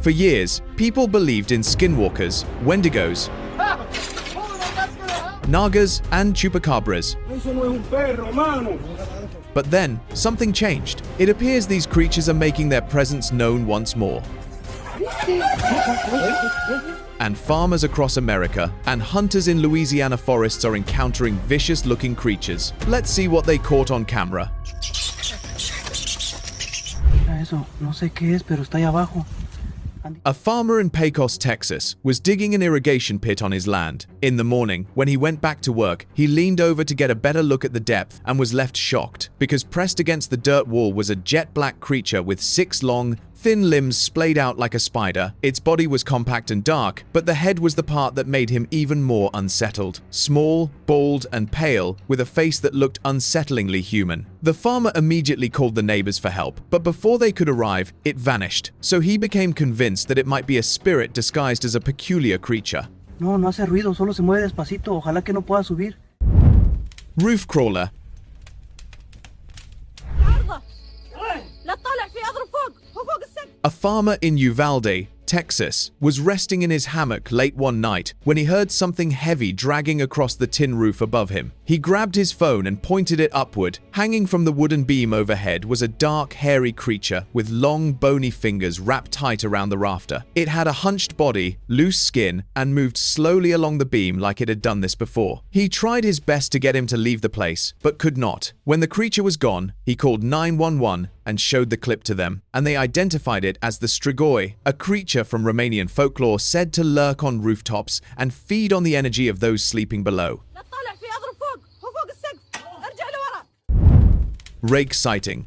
For years, people believed in Skinwalkers, Wendigos, Nagas, and Chupacabras. But then, something changed. It appears these creatures are making their presence known once more. And farmers across America and hunters in Louisiana forests are encountering vicious-looking creatures. Let's see what they caught on camera. Eso, no sé qué es, pero está ahí abajo. A farmer in Pecos, Texas, was digging an irrigation pit on his land. In the morning, when he went back to work, he leaned over to get a better look at the depth and was left shocked, because pressed against the dirt wall was a jet-black creature with 6 long, thin limbs splayed out like a spider. Its body was compact and dark, but the head was the part that made him even more unsettled. Small, bald, and pale, with a face that looked unsettlingly human. The farmer immediately called the neighbors for help, but before they could arrive, it vanished. So he became convinced that it might be a spirit disguised as a peculiar creature. No, no hace ruido, solo se mueve despacito. Ojalá que no pueda subir. Roof crawler. A farmer in Uvalde, Texas, was resting in his hammock late one night when he heard something heavy dragging across the tin roof above him. He grabbed his phone and pointed it upward. Hanging from the wooden beam overhead was a dark, hairy creature with long, bony fingers wrapped tight around the rafter. It had a hunched body, loose skin, and moved slowly along the beam like it had done this before. He tried his best to get him to leave the place, but could not. When the creature was gone, he called 911 and showed the clip to them, and they identified it as the Strigoi, a creature from Romanian folklore said to lurk on rooftops and feed on the energy of those sleeping below. Rake sighting.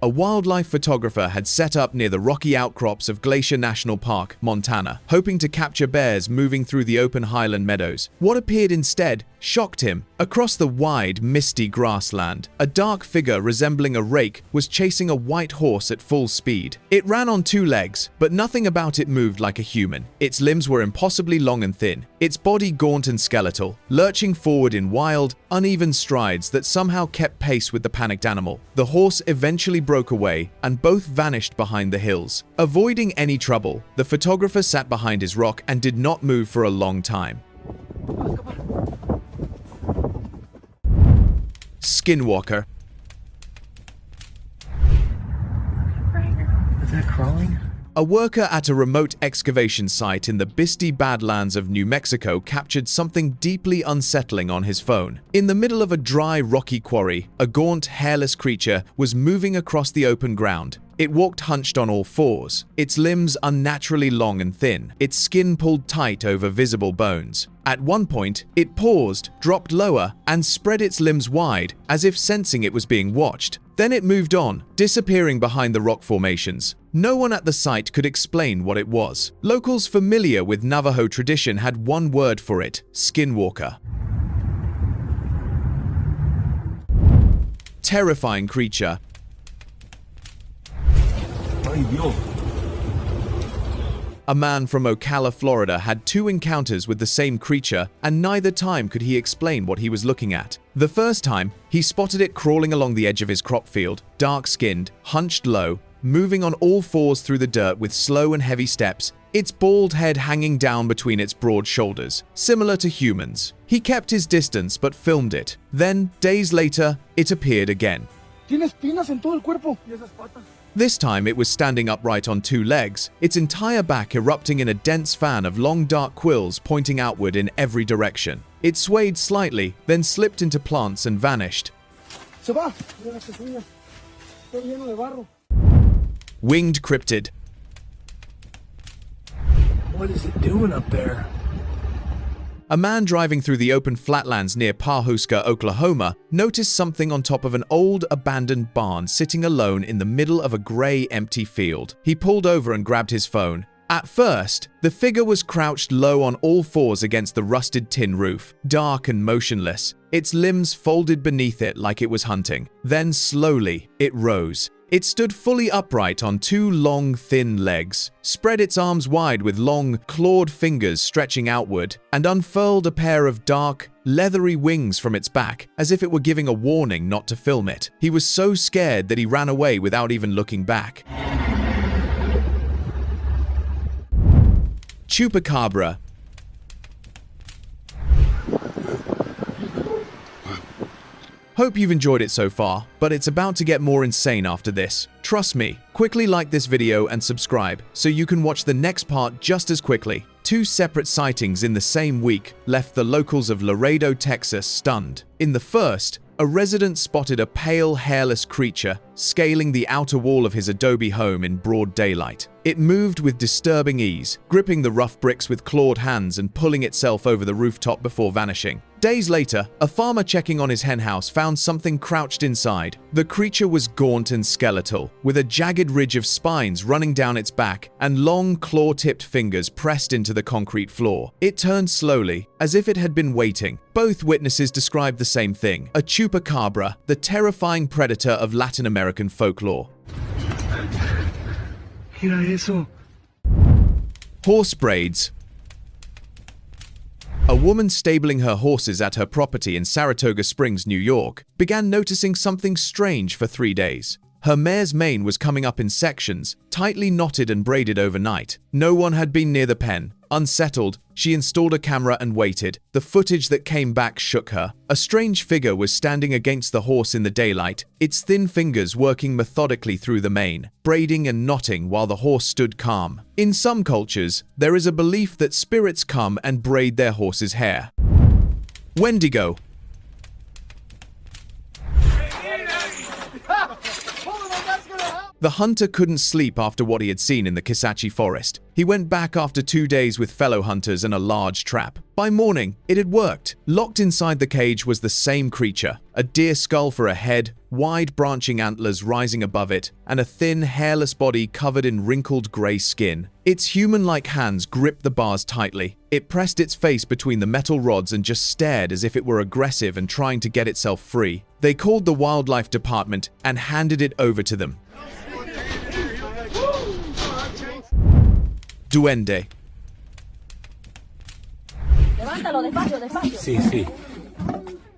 A wildlife photographer had set up near the rocky outcrops of Glacier National Park, Montana, hoping to capture bears moving through the open highland meadows. What appeared instead shocked him. Across the wide, misty grassland, a dark figure resembling a rake was chasing a white horse at full speed. It ran on 2 legs, but nothing about it moved like a human. Its limbs were impossibly long and thin, its body gaunt and skeletal, lurching forward in wild, uneven strides that somehow kept pace with the panicked animal. The horse eventually broke away, and both vanished behind the hills. Avoiding any trouble, the photographer sat behind his rock and did not move for a long time. Skinwalker. Is that crawling? A worker at a remote excavation site in the Bisty Badlands of New Mexico captured something deeply unsettling on his phone. In the middle of a dry, rocky quarry, a gaunt, hairless creature was moving across the open ground. It walked hunched on all 4s, its limbs unnaturally long and thin, its skin pulled tight over visible bones. At one point, it paused, dropped lower, and spread its limbs wide, as if sensing it was being watched. Then it moved on, disappearing behind the rock formations. No one at the site could explain what it was. Locals familiar with Navajo tradition had one word for it: Skinwalker. Terrifying creature. A man from Ocala, Florida had 2 encounters with the same creature, and neither time could he explain what he was looking at. The first time, he spotted it crawling along the edge of his crop field, dark-skinned, hunched low, moving on all 4s through the dirt with slow and heavy steps, its bald head hanging down between its broad shoulders, similar to humans. He kept his distance but filmed it. Then, days later, it appeared again. Tiene espinas en todo el cuerpo. Y esas patas. This time it was standing upright on 2 legs, its entire back erupting in a dense fan of long dark quills pointing outward in every direction. It swayed slightly, then slipped into plants and vanished. Se va. Está lleno de barro. Winged cryptid. What is it doing up there? A man driving through the open flatlands near Pawhuska, Oklahoma, noticed something on top of an old, abandoned barn sitting alone in the middle of a gray, empty field. He pulled over and grabbed his phone. At first, the figure was crouched low on all fours against the rusted tin roof, dark and motionless, its limbs folded beneath it like it was hunting. Then slowly, it rose. It stood fully upright on two long, thin legs, spread its arms wide with long, clawed fingers stretching outward, and unfurled a pair of dark, leathery wings from its back, as if it were giving a warning not to film it. He was so scared that he ran away without even looking back. Chupacabra. Hope you've enjoyed it so far, but it's about to get more insane after this. Trust me, quickly like this video and subscribe so you can watch the next part just as quickly. Two separate sightings in the same week left the locals of Laredo, Texas stunned. In the first, a resident spotted a pale, hairless creature scaling the outer wall of his adobe home in broad daylight. It moved with disturbing ease, gripping the rough bricks with clawed hands and pulling itself over the rooftop before vanishing. Days later, a farmer checking on his henhouse found something crouched inside. The creature was gaunt and skeletal, with a jagged ridge of spines running down its back and long claw-tipped fingers pressed into the concrete floor. It turned slowly, as if it had been waiting. Both witnesses described the same thing: a chupacabra, the terrifying predator of Latin American folklore. Mira eso. Horse braids. A woman stabling her horses at her property in Saratoga Springs, New York, began noticing something strange for 3 days. Her mare's mane was coming up in sections, tightly knotted and braided overnight. No one had been near the pen. Unsettled, she installed a camera and waited. The footage that came back shook her. A strange figure was standing against the horse in the daylight, its thin fingers working methodically through the mane, braiding and knotting while the horse stood calm. In some cultures, there is a belief that spirits come and braid their horse's hair. Wendigo. The hunter couldn't sleep after what he had seen in the Kisatchie forest. He went back after 2 days with fellow hunters and a large trap. By morning, it had worked. Locked inside the cage was the same creature, a deer skull for a head, wide branching antlers rising above it, and a thin, hairless body covered in wrinkled gray skin. Its human-like hands gripped the bars tightly. It pressed its face between the metal rods and just stared as if it were aggressive and trying to get itself free. They called the wildlife department and handed it over to them. Duende.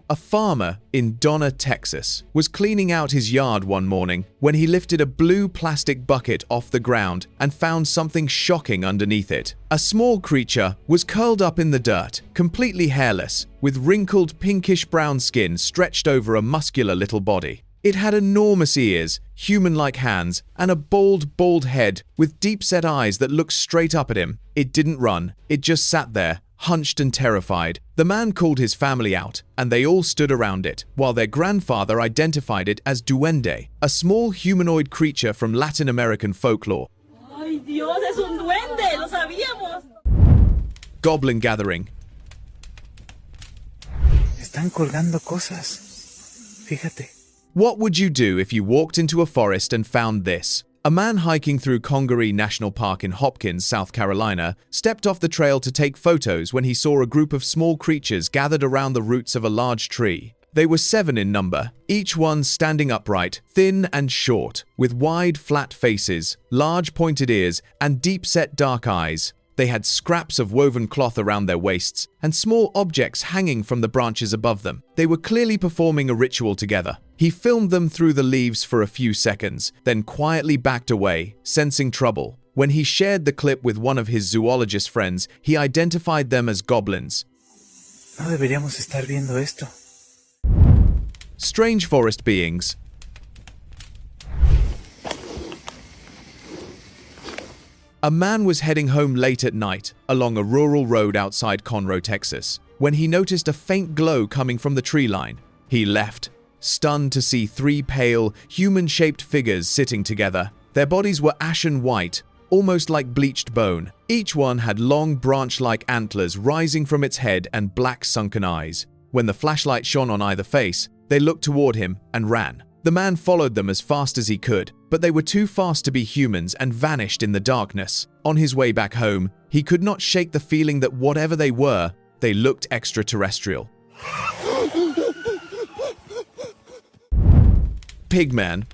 A farmer in Donna, Texas, was cleaning out his yard one morning when he lifted a blue plastic bucket off the ground and found something shocking underneath it. A small creature was curled up in the dirt, completely hairless, with wrinkled pinkish-brown skin stretched over a muscular little body. It had enormous ears, human-like hands, and a bald head with deep-set eyes that looked straight up at him. It didn't run, it just sat there, hunched and terrified. The man called his family out, and they all stood around it, while their grandfather identified it as Duende, a small humanoid creature from Latin American folklore. ¡Ay, Dios, es un duende! ¡Lo sabíamos! Goblin gathering. Están colgando cosas. Fíjate. What would you do if you walked into a forest and found this? A man hiking through Congaree National Park in Hopkins, South Carolina, stepped off the trail to take photos when he saw a group of small creatures gathered around the roots of a large tree. They were 7 in number, each one standing upright, thin and short, with wide, flat faces, large pointed ears, and deep-set dark eyes. They had scraps of woven cloth around their waists and small objects hanging from the branches above them. They were clearly performing a ritual together. He filmed them through the leaves for a few seconds, then quietly backed away, sensing trouble. When he shared the clip with one of his zoologist friends, he identified them as goblins. No deberíamos estar viendo esto. Strange forest beings. A man was heading home late at night along a rural road outside Conroe, Texas, when he noticed a faint glow coming from the tree line. He left, stunned to see 3 pale, human-shaped figures sitting together. Their bodies were ashen white, almost like bleached bone. Each one had long branch-like antlers rising from its head and black sunken eyes. When the flashlight shone on either face, they looked toward him and ran. The man followed them as fast as he could, but they were too fast to be humans and vanished in the darkness. On his way back home, he could not shake the feeling that whatever they were, they looked extraterrestrial. Pigman.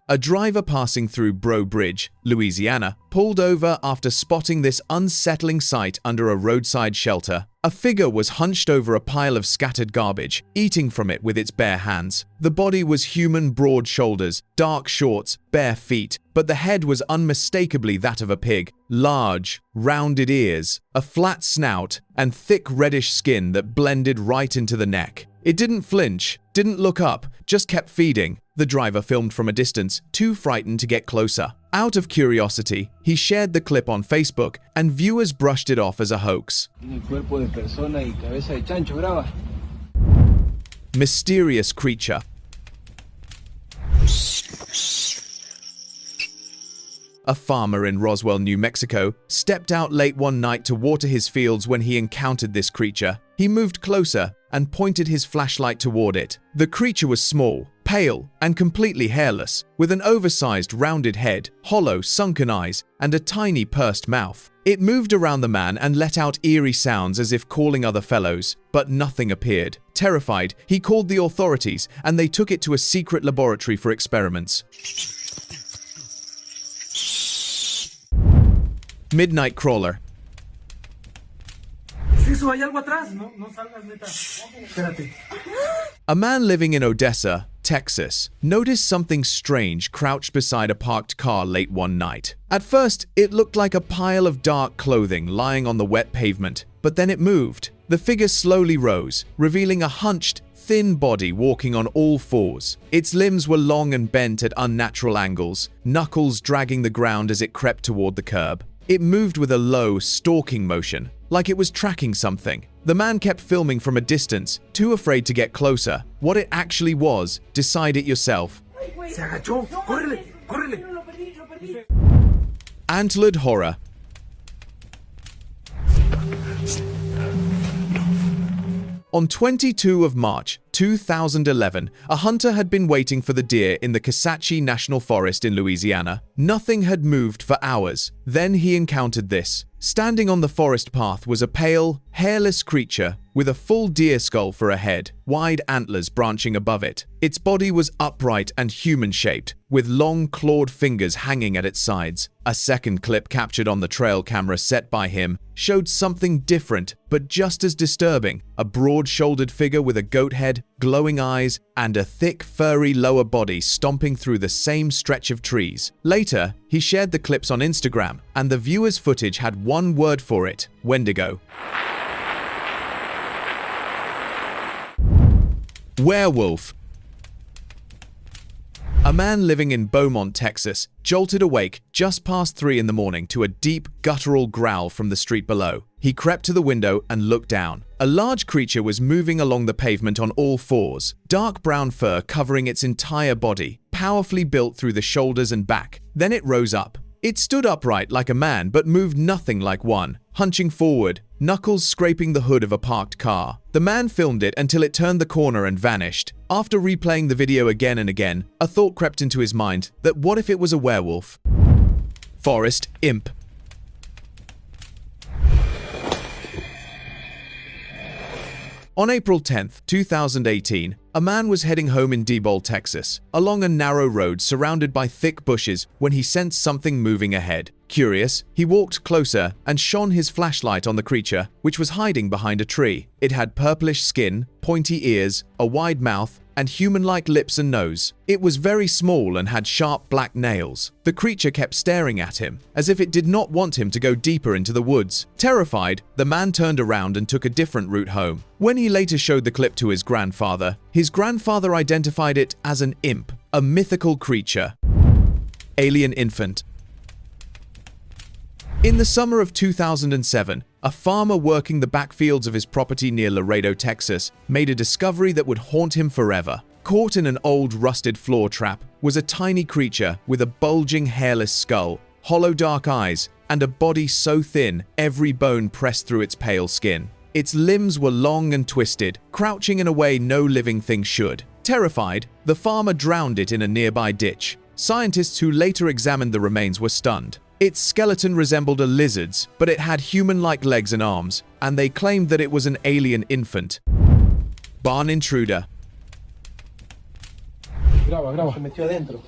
A driver passing through Bro Bridge, Louisiana, pulled over after spotting this unsettling sight under a roadside shelter. A figure was hunched over a pile of scattered garbage, eating from it with its bare hands. The body was human, broad shoulders, dark shorts, bare feet, but the head was unmistakably that of a pig. Large, rounded ears, a flat snout, and thick reddish skin that blended right into the neck. It didn't flinch, didn't look up, just kept feeding. The driver filmed from a distance, too frightened to get closer. Out of curiosity, he shared the clip on Facebook, and viewers brushed it off as a hoax. Mysterious creature. A farmer in Roswell, New Mexico, stepped out late one night to water his fields when he encountered this creature. He moved closer and pointed his flashlight toward it. The creature was small, pale, and completely hairless, with an oversized rounded head, hollow, sunken eyes, and a tiny pursed mouth. It moved around the man and let out eerie sounds as if calling other fellows, but nothing appeared. Terrified, he called the authorities, and they took it to a secret laboratory for experiments. Midnight Crawler. A man living in Odessa, Texas, noticed something strange crouched beside a parked car late one night. At first, it looked like a pile of dark clothing lying on the wet pavement, but then it moved. The figure slowly rose, revealing a hunched, thin body walking on all fours. Its limbs were long and bent at unnatural angles, knuckles dragging the ground as it crept toward the curb. It moved with a low, stalking motion, like it was tracking something. The man kept filming from a distance, too afraid to get closer. What it actually was, decide it yourself. Antlered Horror. On 22 of March 2011, a hunter had been waiting for the deer in the Kisatchie National Forest in Louisiana. Nothing had moved for hours. Then he encountered this. Standing on the forest path was a pale, hairless creature with a full deer skull for a head, wide antlers branching above it. Its body was upright and human-shaped, with long clawed fingers hanging at its sides. A second clip captured on the trail camera set by him showed something different, but just as disturbing. A broad-shouldered figure with a goat head, glowing eyes, and a thick, furry lower body stomping through the same stretch of trees. Later, he shared the clips on Instagram, and the viewers' footage had one word for it: Wendigo. Werewolf. A man living in Beaumont, Texas, jolted awake just past 3 in the morning to a deep, guttural growl from the street below. He crept to the window and looked down. A large creature was moving along the pavement on all fours, dark brown fur covering its entire body, powerfully built through the shoulders and back. Then it rose up. It stood upright like a man but moved nothing like one, hunching forward, knuckles scraping the hood of a parked car. The man filmed it until it turned the corner and vanished. After replaying the video again and again, a thought crept into his mind that what if it was a werewolf? Forest Imp. On April 10, 2018, a man was heading home in Diboll, Texas, along a narrow road surrounded by thick bushes when he sensed something moving ahead. Curious, he walked closer and shone his flashlight on the creature, which was hiding behind a tree. It had purplish skin, pointy ears, a wide mouth, and human-like lips and nose. It was very small and had sharp black nails. The creature kept staring at him, as if it did not want him to go deeper into the woods. Terrified, the man turned around and took a different route home. When he later showed the clip to his grandfather identified it as an imp, a mythical creature. Alien Infant. In the summer of 2007, a farmer working the backfields of his property near Laredo, Texas, made a discovery that would haunt him forever. Caught in an old rusted floor trap was a tiny creature with a bulging hairless skull, hollow dark eyes, and a body so thin every bone pressed through its pale skin. Its limbs were long and twisted, crouching in a way no living thing should. Terrified, the farmer drowned it in a nearby ditch. Scientists who later examined the remains were stunned. Its skeleton resembled a lizard's, but it had human-like legs and arms, and they claimed that it was an alien infant. Barn intruder. Graba, graba. Se metió adentro.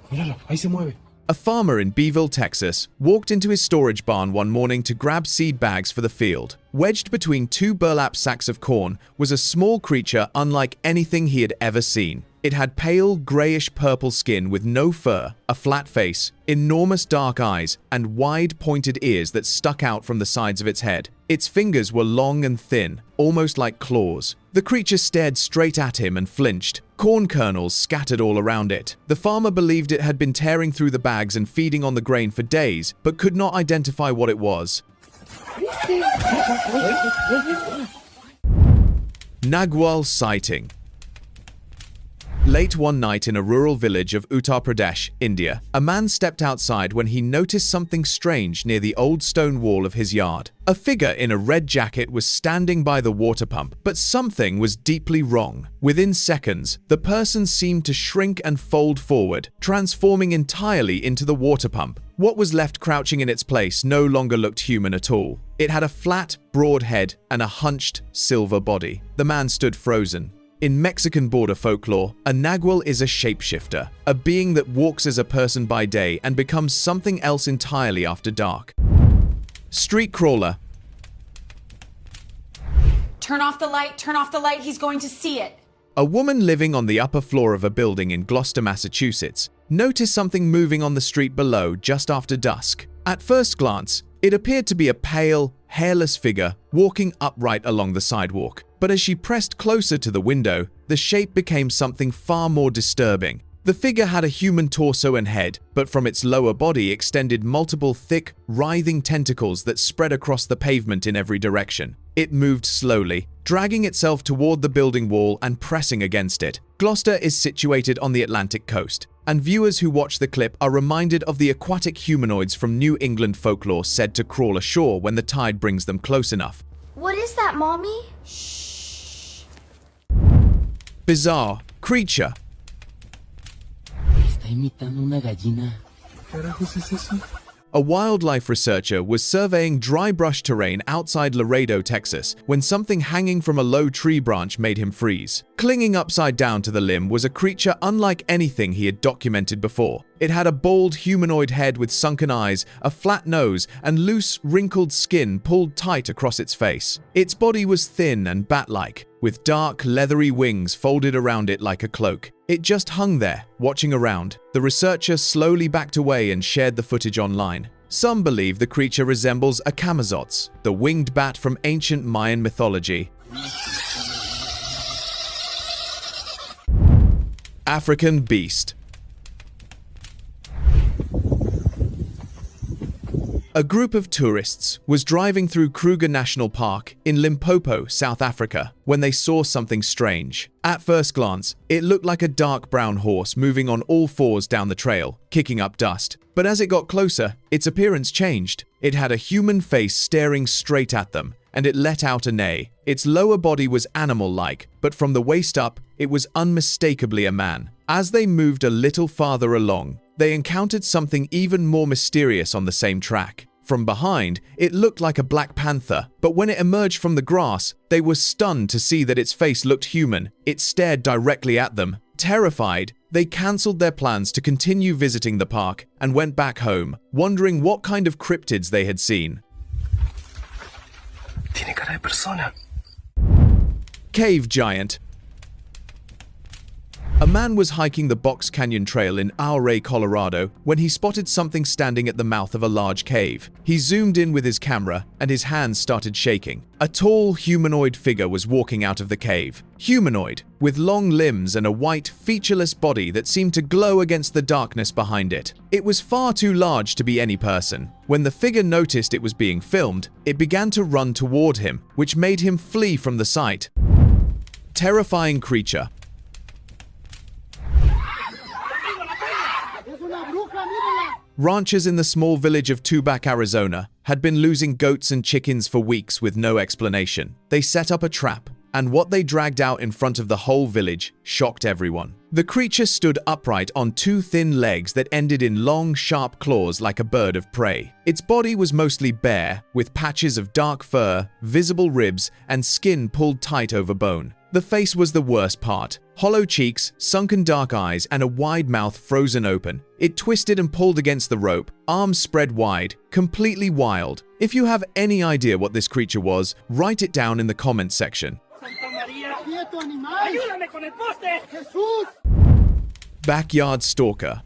Míralo, ahí se mueve. A farmer in Beeville, Texas, walked into his storage barn one morning to grab seed bags for the field. Wedged between two burlap sacks of corn was a small creature unlike anything he had ever seen. It had pale, grayish-purple skin with no fur, a flat face, enormous dark eyes, and wide, pointed ears that stuck out from the sides of its head. Its fingers were long and thin, almost like claws. The creature stared straight at him and flinched. Corn kernels scattered all around it. The farmer believed it had been tearing through the bags and feeding on the grain for days, but could not identify what it was. Nagual sighting. Late one night in a rural village of Uttar Pradesh, India, a man stepped outside when he noticed something strange near the old stone wall of his yard. A figure in a red jacket was standing by the water pump, but something was deeply wrong. Within seconds, the person seemed to shrink and fold forward, transforming entirely into the water pump. What was left crouching in its place no longer looked human at all. It had a flat, broad head and a hunched, silver body. The man stood frozen. In Mexican border folklore, a nagual is a shapeshifter, a being that walks as a person by day and becomes something else entirely after dark. Street crawler. Turn off the light, he's going to see it. A woman living on the upper floor of a building in Gloucester, Massachusetts, noticed something moving on the street below just after dusk. At first glance, it appeared to be a pale, hairless figure walking upright along the sidewalk. But as she pressed closer to the window, the shape became something far more disturbing. The figure had a human torso and head, but from its lower body extended multiple thick, writhing tentacles that spread across the pavement in every direction. It moved slowly, dragging itself toward the building wall and pressing against it. Gloucester is situated on the Atlantic coast, and viewers who watch the clip are reminded of the aquatic humanoids from New England folklore said to crawl ashore when the tide brings them close enough. What is that, Mommy? Bizarre creature. Está imitando una gallina. ¿Carajos es eso? A wildlife researcher was surveying dry brush terrain outside Laredo, Texas, when something hanging from a low tree branch made him freeze. Clinging upside down to the limb was a creature unlike anything he had documented before. It had a bald humanoid head with sunken eyes, a flat nose, and loose, wrinkled skin pulled tight across its face. Its body was thin and bat-like, with dark, leathery wings folded around it like a cloak. It just hung there, watching around. The researcher slowly backed away and shared the footage online. Some believe the creature resembles a Camazotz, the winged bat from ancient Mayan mythology. African beast. A group of tourists was driving through Kruger National Park in Limpopo, South Africa, when they saw something strange. At first glance, it looked like a dark brown horse moving on all fours down the trail, kicking up dust. But as it got closer, its appearance changed. It had a human face staring straight at them, and it let out a neigh. Its lower body was animal-like, but from the waist up, it was unmistakably a man. As they moved a little farther along, they encountered something even more mysterious on the same track. From behind, it looked like a black panther, but when it emerged from the grass, they were stunned to see that its face looked human. It stared directly at them. Terrified, they cancelled their plans to continue visiting the park and went back home, wondering what kind of cryptids they had seen. Tiene cara de persona. Cave giant. A man was hiking the Box Canyon Trail in Ouray, Colorado, when he spotted something standing at the mouth of a large cave. He zoomed in with his camera, and his hands started shaking. A tall, humanoid figure was walking out of the cave. Humanoid, with long limbs and a white, featureless body that seemed to glow against the darkness behind it. It was far too large to be any person. When the figure noticed it was being filmed, it began to run toward him, which made him flee from the sight. Terrifying creature. Ranchers in the small village of Tubac, Arizona, had been losing goats and chickens for weeks with no explanation. They set up a trap, and what they dragged out in front of the whole village shocked everyone. The creature stood upright on two thin legs that ended in long, sharp claws like a bird of prey. Its body was mostly bare, with patches of dark fur, visible ribs, and skin pulled tight over bone. The face was the worst part. Hollow cheeks, sunken dark eyes, and a wide mouth frozen open. It twisted and pulled against the rope, arms spread wide, completely wild. If you have any idea what this creature was, write it down in the comments section. Backyard stalker.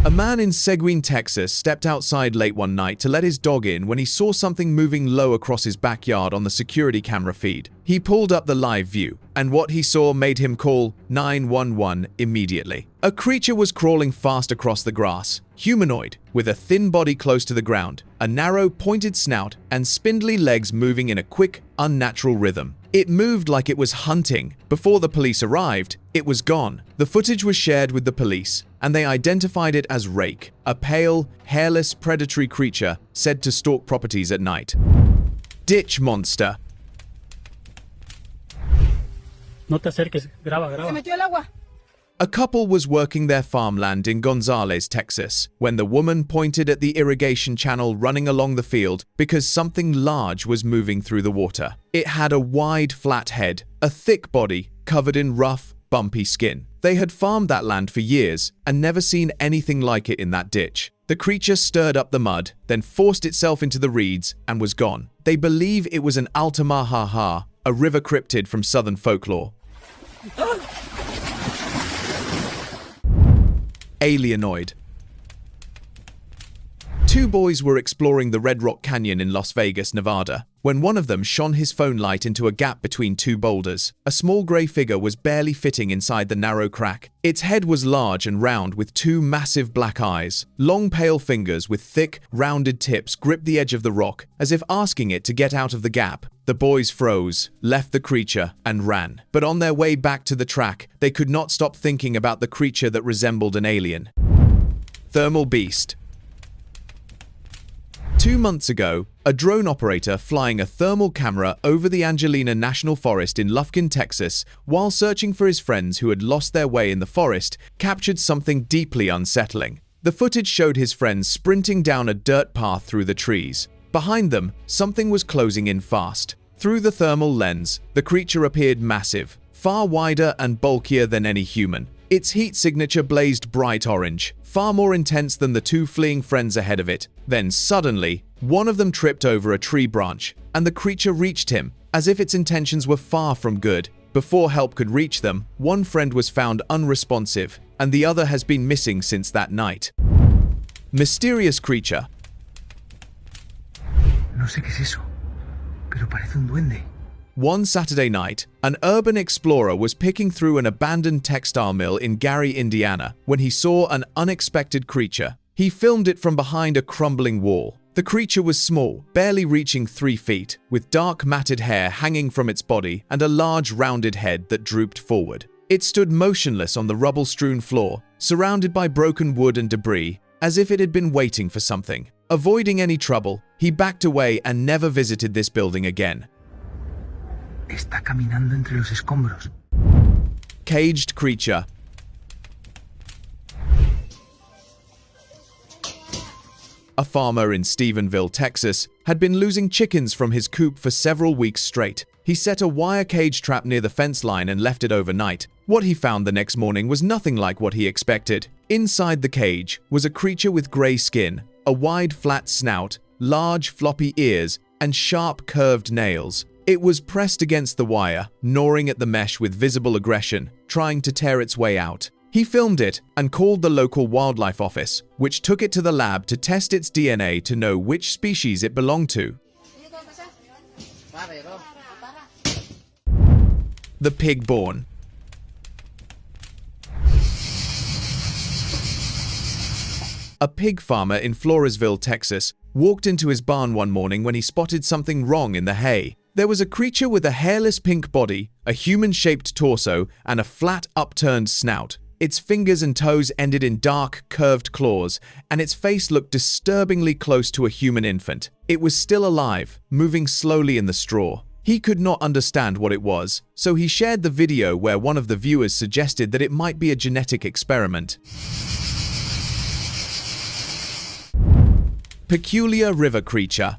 A man in Seguin, Texas stepped outside late one night to let his dog in when he saw something moving low across his backyard on the security camera feed. He pulled up the live view, and what he saw made him call 911 immediately. A creature was crawling fast across the grass, humanoid, with a thin body close to the ground, a narrow, pointed snout, and spindly legs moving in a quick, unnatural rhythm. It moved like it was hunting. Before the police arrived, it was gone. The footage was shared with the police, and they identified it as Rake, a pale, hairless, predatory creature said to stalk properties at night. Ditch monster. No te acerques, graba, graba. Se metió el agua. A couple was working their farmland in Gonzales, Texas, when the woman pointed at the irrigation channel running along the field because something large was moving through the water. It had a wide, flat head, a thick body covered in rough, bumpy skin. They had farmed that land for years and never seen anything like it in that ditch. The creature stirred up the mud, then forced itself into the reeds and was gone. They believe it was an Altamaha, a river cryptid from southern folklore. Alienoid. Two boys were exploring the Red Rock Canyon in Las Vegas, Nevada, when one of them shone his phone light into a gap between two boulders. A small gray figure was barely fitting inside the narrow crack. Its head was large and round with two massive black eyes. Long pale fingers with thick, rounded tips gripped the edge of the rock, as if asking it to get out of the gap. The boys froze, left the creature, and ran. But on their way back to the track, they could not stop thinking about the creature that resembled an alien. Thermal beast. 2 months ago, a drone operator flying a thermal camera over the Angelina National Forest in Lufkin, Texas, while searching for his friends who had lost their way in the forest, captured something deeply unsettling. The footage showed his friends sprinting down a dirt path through the trees. Behind them, something was closing in fast. Through the thermal lens, the creature appeared massive, far wider and bulkier than any human. Its heat signature blazed bright orange, far more intense than the two fleeing friends ahead of it. Then suddenly, one of them tripped over a tree branch, and the creature reached him, as if its intentions were far from good. Before help could reach them, one friend was found unresponsive, and the other has been missing since that night. Mysterious creature. No sé qué es eso, pero parece un duende. One Saturday night, an urban explorer was picking through an abandoned textile mill in Gary, Indiana, when he saw an unexpected creature. He filmed it from behind a crumbling wall. The creature was small, barely reaching 3 feet, with dark matted hair hanging from its body and a large rounded head that drooped forward. It stood motionless on the rubble-strewn floor, surrounded by broken wood and debris, as if it had been waiting for something. Avoiding any trouble, he backed away and never visited this building again. Está caminando entre los escombros. Caged creature. A farmer in Stephenville, Texas, had been losing chickens from his coop for several weeks straight. He set a wire cage trap near the fence line and left it overnight. What he found the next morning was nothing like what he expected. Inside the cage was a creature with gray skin, a wide flat snout, large floppy ears, and sharp curved nails. It was pressed against the wire, gnawing at the mesh with visible aggression, trying to tear its way out. He filmed it and called the local wildlife office, which took it to the lab to test its DNA to know which species it belonged to. The pig-born. A pig farmer in Floresville, Texas, walked into his barn one morning when he spotted something wrong in the hay. There was a creature with a hairless pink body, a human-shaped torso, and a flat, upturned snout. Its fingers and toes ended in dark, curved claws, and its face looked disturbingly close to a human infant. It was still alive, moving slowly in the straw. He could not understand what it was, so he shared the video where one of the viewers suggested that it might be a genetic experiment. Peculiar river creature.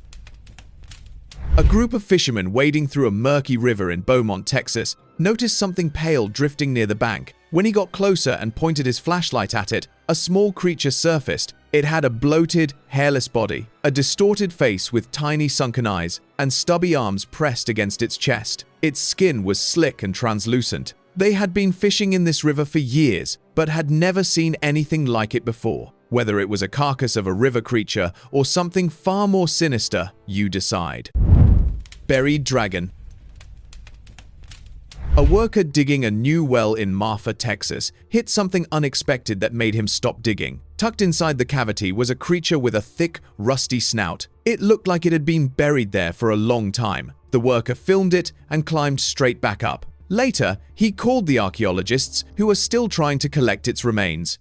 A group of fishermen wading through a murky river in Beaumont, Texas, noticed something pale drifting near the bank. When he got closer and pointed his flashlight at it, a small creature surfaced. It had a bloated, hairless body, a distorted face with tiny sunken eyes, and stubby arms pressed against its chest. Its skin was slick and translucent. They had been fishing in this river for years, but had never seen anything like it before. Whether it was a carcass of a river creature or something far more sinister, you decide. Buried dragon. A worker digging a new well in Marfa, Texas, hit something unexpected that made him stop digging. Tucked inside the cavity was a creature with a thick, rusty snout. It looked like it had been buried there for a long time. The worker filmed it and climbed straight back up. Later, he called the archaeologists, who were still trying to collect its remains.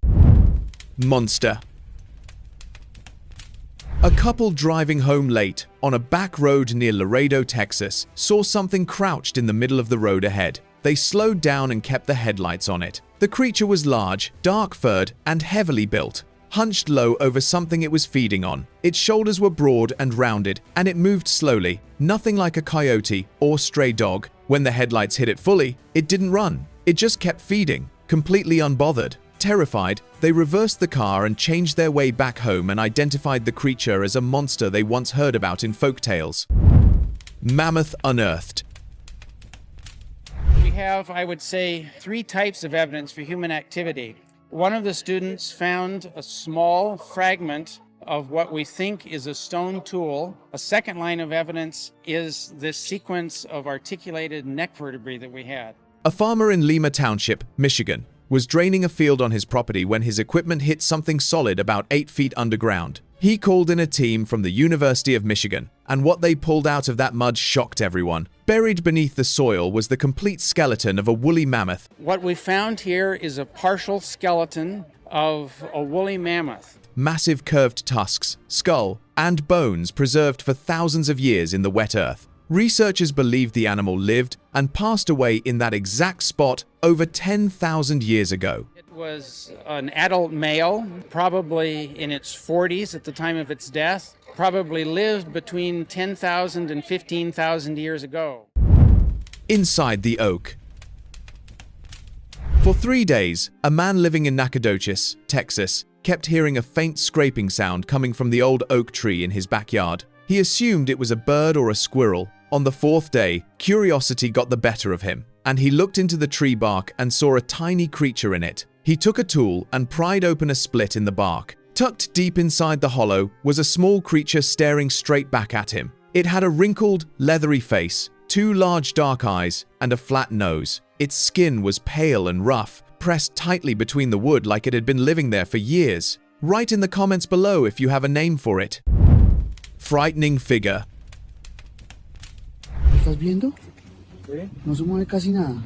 Monster. A couple driving home late on a back road near Laredo, Texas, saw something crouched in the middle of the road ahead. They slowed down and kept the headlights on it. The creature was large, dark-furred, and heavily built, hunched low over something it was feeding on. Its shoulders were broad and rounded, and it moved slowly, nothing like a coyote or stray dog. When the headlights hit it fully, it didn't run. It just kept feeding, completely unbothered. Terrified, they reversed the car and changed their way back home and identified the creature as a monster they once heard about in folktales. Mammoth unearthed. We have, I would say, 3 types of evidence for human activity. One of the students found a small fragment of what we think is a stone tool. A second line of evidence is this sequence of articulated neck vertebrae that we had. A farmer in Lima Township, Michigan, was draining a field on his property when his equipment hit something solid about 8 feet underground. He called in a team from the University of Michigan, and what they pulled out of that mud shocked everyone. Buried beneath the soil was the complete skeleton of a woolly mammoth. What we found here is a partial skeleton of a woolly mammoth. Massive curved tusks, skull, and bones preserved for thousands of years in the wet earth. Researchers believe the animal lived and passed away in that exact spot over 10,000 years ago. It was an adult male, probably in its 40s at the time of its death, probably lived between 10,000 and 15,000 years ago. Inside the oak. For 3 days, a man living in Nacogdoches, Texas, kept hearing a faint scraping sound coming from the old oak tree in his backyard. He assumed it was a bird or a squirrel. On the 4th day, curiosity got the better of him, and he looked into the tree bark and saw a tiny creature in it. He took a tool and pried open a split in the bark. Tucked deep inside the hollow was a small creature staring straight back at him. It had a wrinkled, leathery face, 2 large dark eyes, and a flat nose. Its skin was pale and rough, pressed tightly between the wood like it had been living there for years. Write in the comments below if you have a name for it. Frightening figure. ¿Estás viendo? No se mueve casi nada.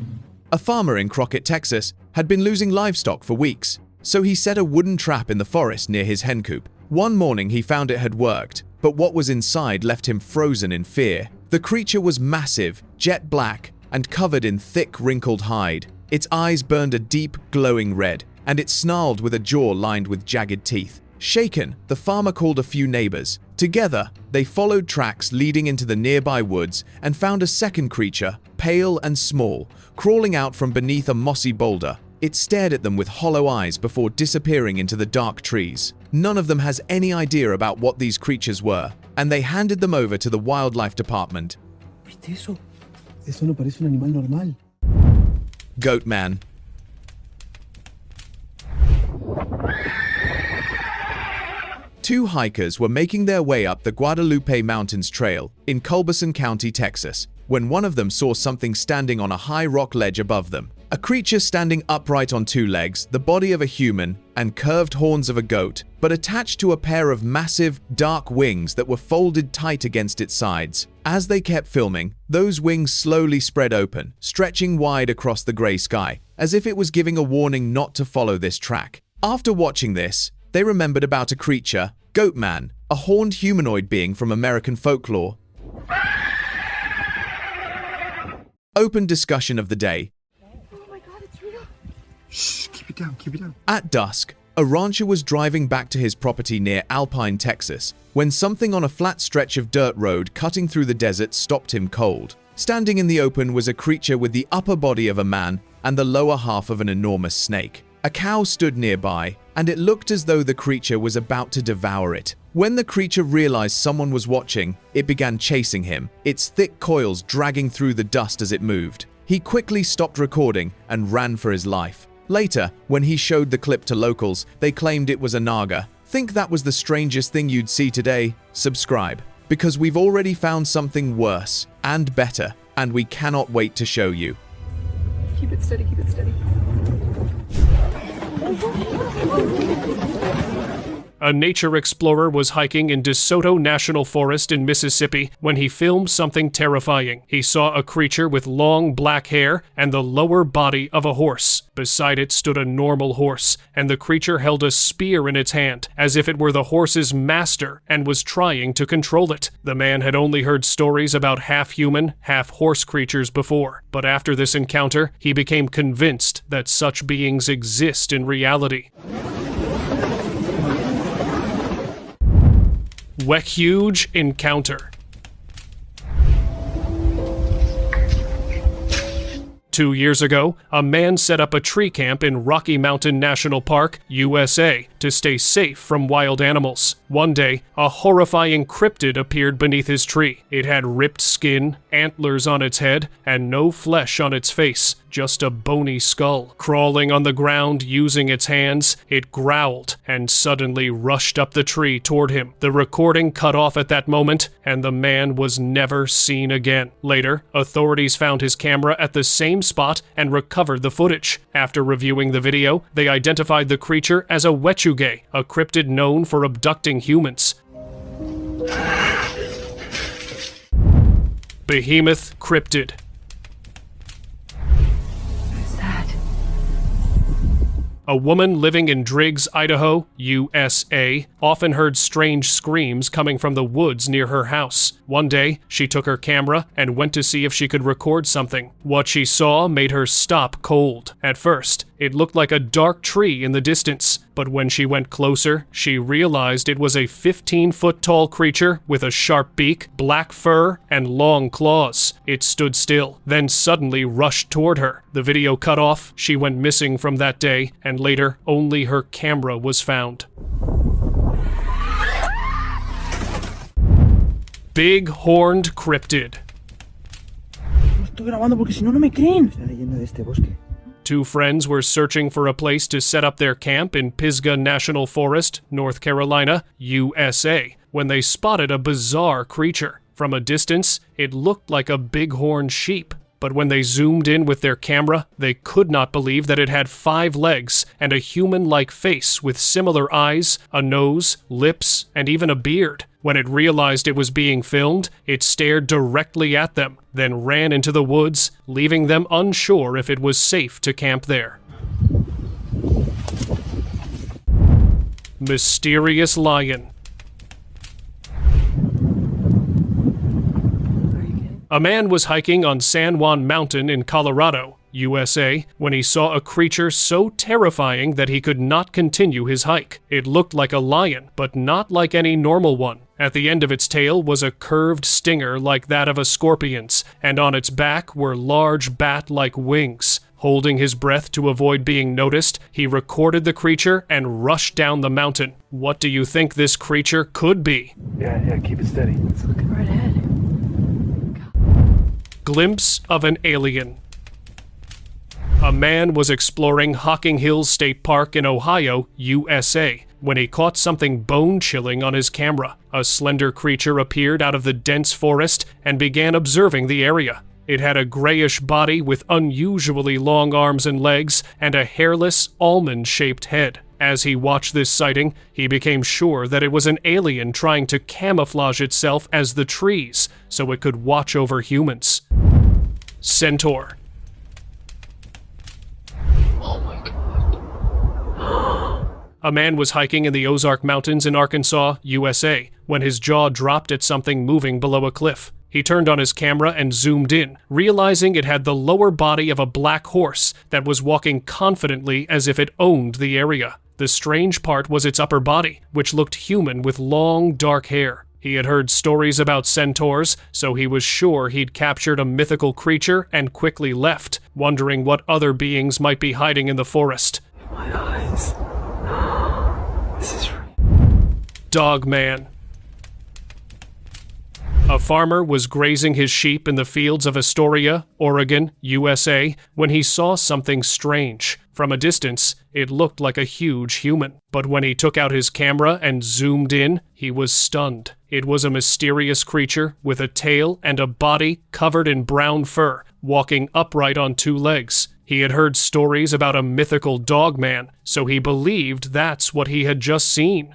A farmer in Crockett, Texas, had been losing livestock for weeks, so he set a wooden trap in the forest near his hen coop. One morning he found it had worked, but what was inside left him frozen in fear. The creature was massive, jet black, and covered in thick, wrinkled hide. Its eyes burned a deep, glowing red, and it snarled with a jaw lined with jagged teeth. Shaken, the farmer called a few neighbors. Together, they followed tracks leading into the nearby woods and found a second creature, pale and small, crawling out from beneath a mossy boulder. It stared at them with hollow eyes before disappearing into the dark trees. None of them has any idea about what these creatures were, and they handed them over to the wildlife department. ¿Viste eso? Eso no parece un animal normal. Goat Man. Two hikers were making their way up the Guadalupe Mountains Trail in Culberson County, Texas, when one of them saw something standing on a high rock ledge above them. A creature standing upright on 2 legs, the body of a human, and curved horns of a goat, but attached to a pair of massive, dark wings that were folded tight against its sides. As they kept filming, those wings slowly spread open, stretching wide across the grey sky, as if it was giving a warning not to follow this track. After watching this, they remembered about a creature, Goat Man, a horned humanoid being from American folklore. Open discussion of the day. Oh my God, it's real. Shh, keep it down, keep it down. At dusk, a rancher was driving back to his property near Alpine, Texas, when something on a flat stretch of dirt road cutting through the desert stopped him cold. Standing in the open was a creature with the upper body of a man and the lower half of an enormous snake. A cow stood nearby, and it looked as though the creature was about to devour it. When the creature realized someone was watching, it began chasing him, its thick coils dragging through the dust as it moved. He quickly stopped recording and ran for his life. Later, when he showed the clip to locals, they claimed it was a Naga. Think that was the strangest thing you'd see today? Subscribe, because we've already found something worse and better, and we cannot wait to show you. Keep it steady, keep it steady. A nature explorer was hiking in DeSoto National Forest in Mississippi when he filmed something terrifying. He saw a creature with long black hair and the lower body of a horse. Beside it stood a normal horse, and the creature held a spear in its hand, as if it were the horse's master and was trying to control it. The man had only heard stories about half-human, half-horse creatures before, but after this encounter, he became convinced that such beings exist in reality. Huge encounter. 2 years ago, a man set up a tree camp in Rocky Mountain National Park, USA, to stay safe from wild animals. One day, a horrifying cryptid appeared beneath his tree. It had ripped skin, antlers on its head, and no flesh on its face, just a bony skull. Crawling on the ground using its hands, it growled and suddenly rushed up the tree toward him. The recording cut off at that moment, and the man was never seen again. Later, authorities found his camera at the same spot and recovered the footage. After reviewing the video, they identified the creature as a Wechuge, a cryptid known for abducting humans. Behemoth cryptid. A woman living in Driggs, Idaho, USA, often heard strange screams coming from the woods near her house. One day, she took her camera and went to see if she could record something. What she saw made her stop cold. At first, it looked like a dark tree in the distance, but when she went closer, she realized it was a 15-foot-tall creature with a sharp beak, black fur, and long claws. It stood still, then suddenly rushed toward her. The video cut off, she went missing from that day, and later, only her camera was found. Big horned cryptid. Estoy grabando porque si no, no me creen. Es la leyenda de este bosque. Two friends were searching for a place to set up their camp in Pisgah National Forest, North Carolina, USA, when they spotted a bizarre creature. From a distance, it looked like a bighorn sheep. But when they zoomed in with their camera, they could not believe that it had 5 legs and a human-like face with similar eyes, a nose, lips, and even a beard. When it realized it was being filmed, it stared directly at them, then ran into the woods, leaving them unsure if it was safe to camp there. Mysterious lion. A man was hiking on San Juan Mountain in Colorado, USA, when he saw a creature so terrifying that he could not continue his hike. It looked like a lion, but not like any normal one. At the end of its tail was a curved stinger like that of a scorpion's, and on its back were large bat-like wings. Holding his breath to avoid being noticed, he recorded the creature and rushed down the mountain. What do you think this creature could be? Yeah, keep it steady. It's looking right ahead. Glimpse of an alien. A man was exploring Hocking Hills State Park in Ohio, USA, when he caught something bone-chilling on his camera. A slender creature appeared out of the dense forest and began observing the area. It had a grayish body with unusually long arms and legs and a hairless, almond-shaped head. As he watched this sighting, he became sure that it was an alien trying to camouflage itself as the trees so it could watch over humans. Centaur. A man was hiking in the Ozark Mountains in Arkansas, USA, when his jaw dropped at something moving below a cliff. He turned on his camera and zoomed in, realizing it had the lower body of a black horse that was walking confidently as if it owned the area. The strange part was its upper body, which looked human with long, dark hair. He had heard stories about centaurs, so he was sure he'd captured a mythical creature and quickly left, wondering what other beings might be hiding in the forest. My eyes. This is real. Dogman. A farmer was grazing his sheep in the fields of Astoria, Oregon, USA, when he saw something strange. From a distance, it looked like a huge human. But when he took out his camera and zoomed in, he was stunned. It was a mysterious creature with a tail and a body covered in brown fur, walking upright on two legs. He had heard stories about a mythical dogman, so he believed that's what he had just seen.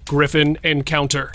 Griffin Encounter.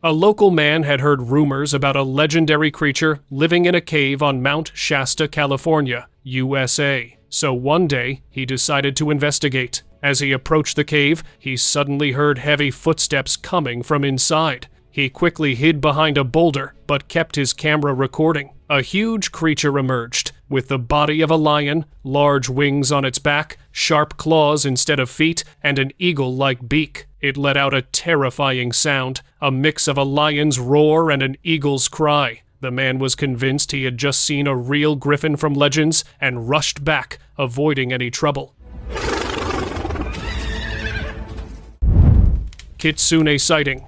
A local man had heard rumors about a legendary creature living in a cave on Mount Shasta, California, USA. So one day, he decided to investigate. As he approached the cave, he suddenly heard heavy footsteps coming from inside. He quickly hid behind a boulder, but kept his camera recording. A huge creature emerged, with the body of a lion, large wings on its back, sharp claws instead of feet, and an eagle-like beak. It let out a terrifying sound, a mix of a lion's roar and an eagle's cry. The man was convinced he had just seen a real griffin from legends and rushed back, avoiding any trouble. Kitsune sighting.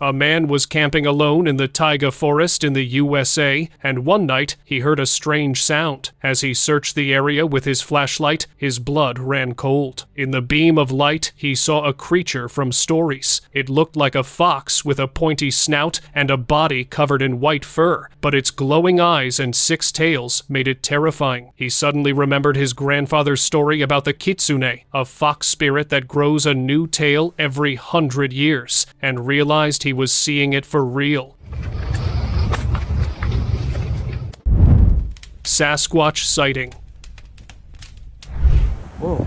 A man was camping alone in the taiga forest in the USA, and one night he heard a strange sound. As he searched the area with his flashlight, his blood ran cold. In the beam of light, he saw a creature from stories. It looked like a fox with a pointy snout and a body covered in white fur, but its glowing eyes and 6 tails made it terrifying. He suddenly remembered his grandfather's story about the kitsune, a fox spirit that grows a new tail every 100 years, and realized he was seeing it for real. Sasquatch sighting. Whoa.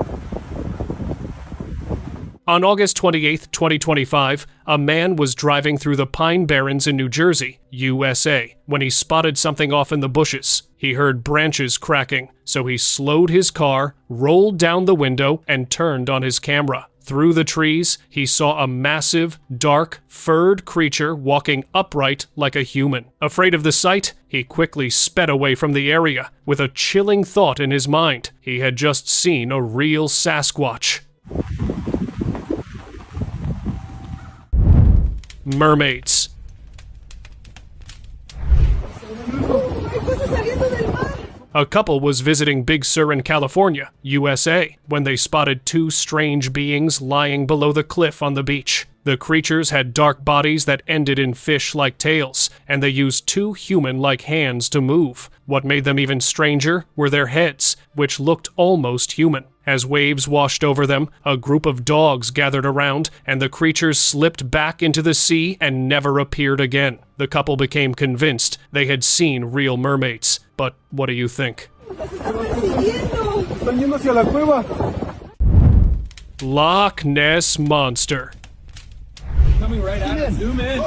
On August 28, 2025, a man was driving through the Pine Barrens in New Jersey, USA, when he spotted something off in the bushes. He heard branches cracking, so he slowed his car, rolled down the window, and turned on his camera. Through the trees, he saw a massive, dark, furred creature walking upright like a human. Afraid of the sight, he quickly sped away from the area, with a chilling thought in his mind. He had just seen a real Sasquatch. Mermaids. A couple was visiting Big Sur in California, USA, when they spotted 2 strange beings lying below the cliff on the beach. The creatures had dark bodies that ended in fish-like tails, and they used 2 human-like hands to move. What made them even stranger were their heads, which looked almost human. As waves washed over them, a group of dogs gathered around, and the creatures slipped back into the sea and never appeared again. The couple became convinced they had seen real mermaids. But what do you think? Loch Ness Monster. Coming right at us. Zoom in.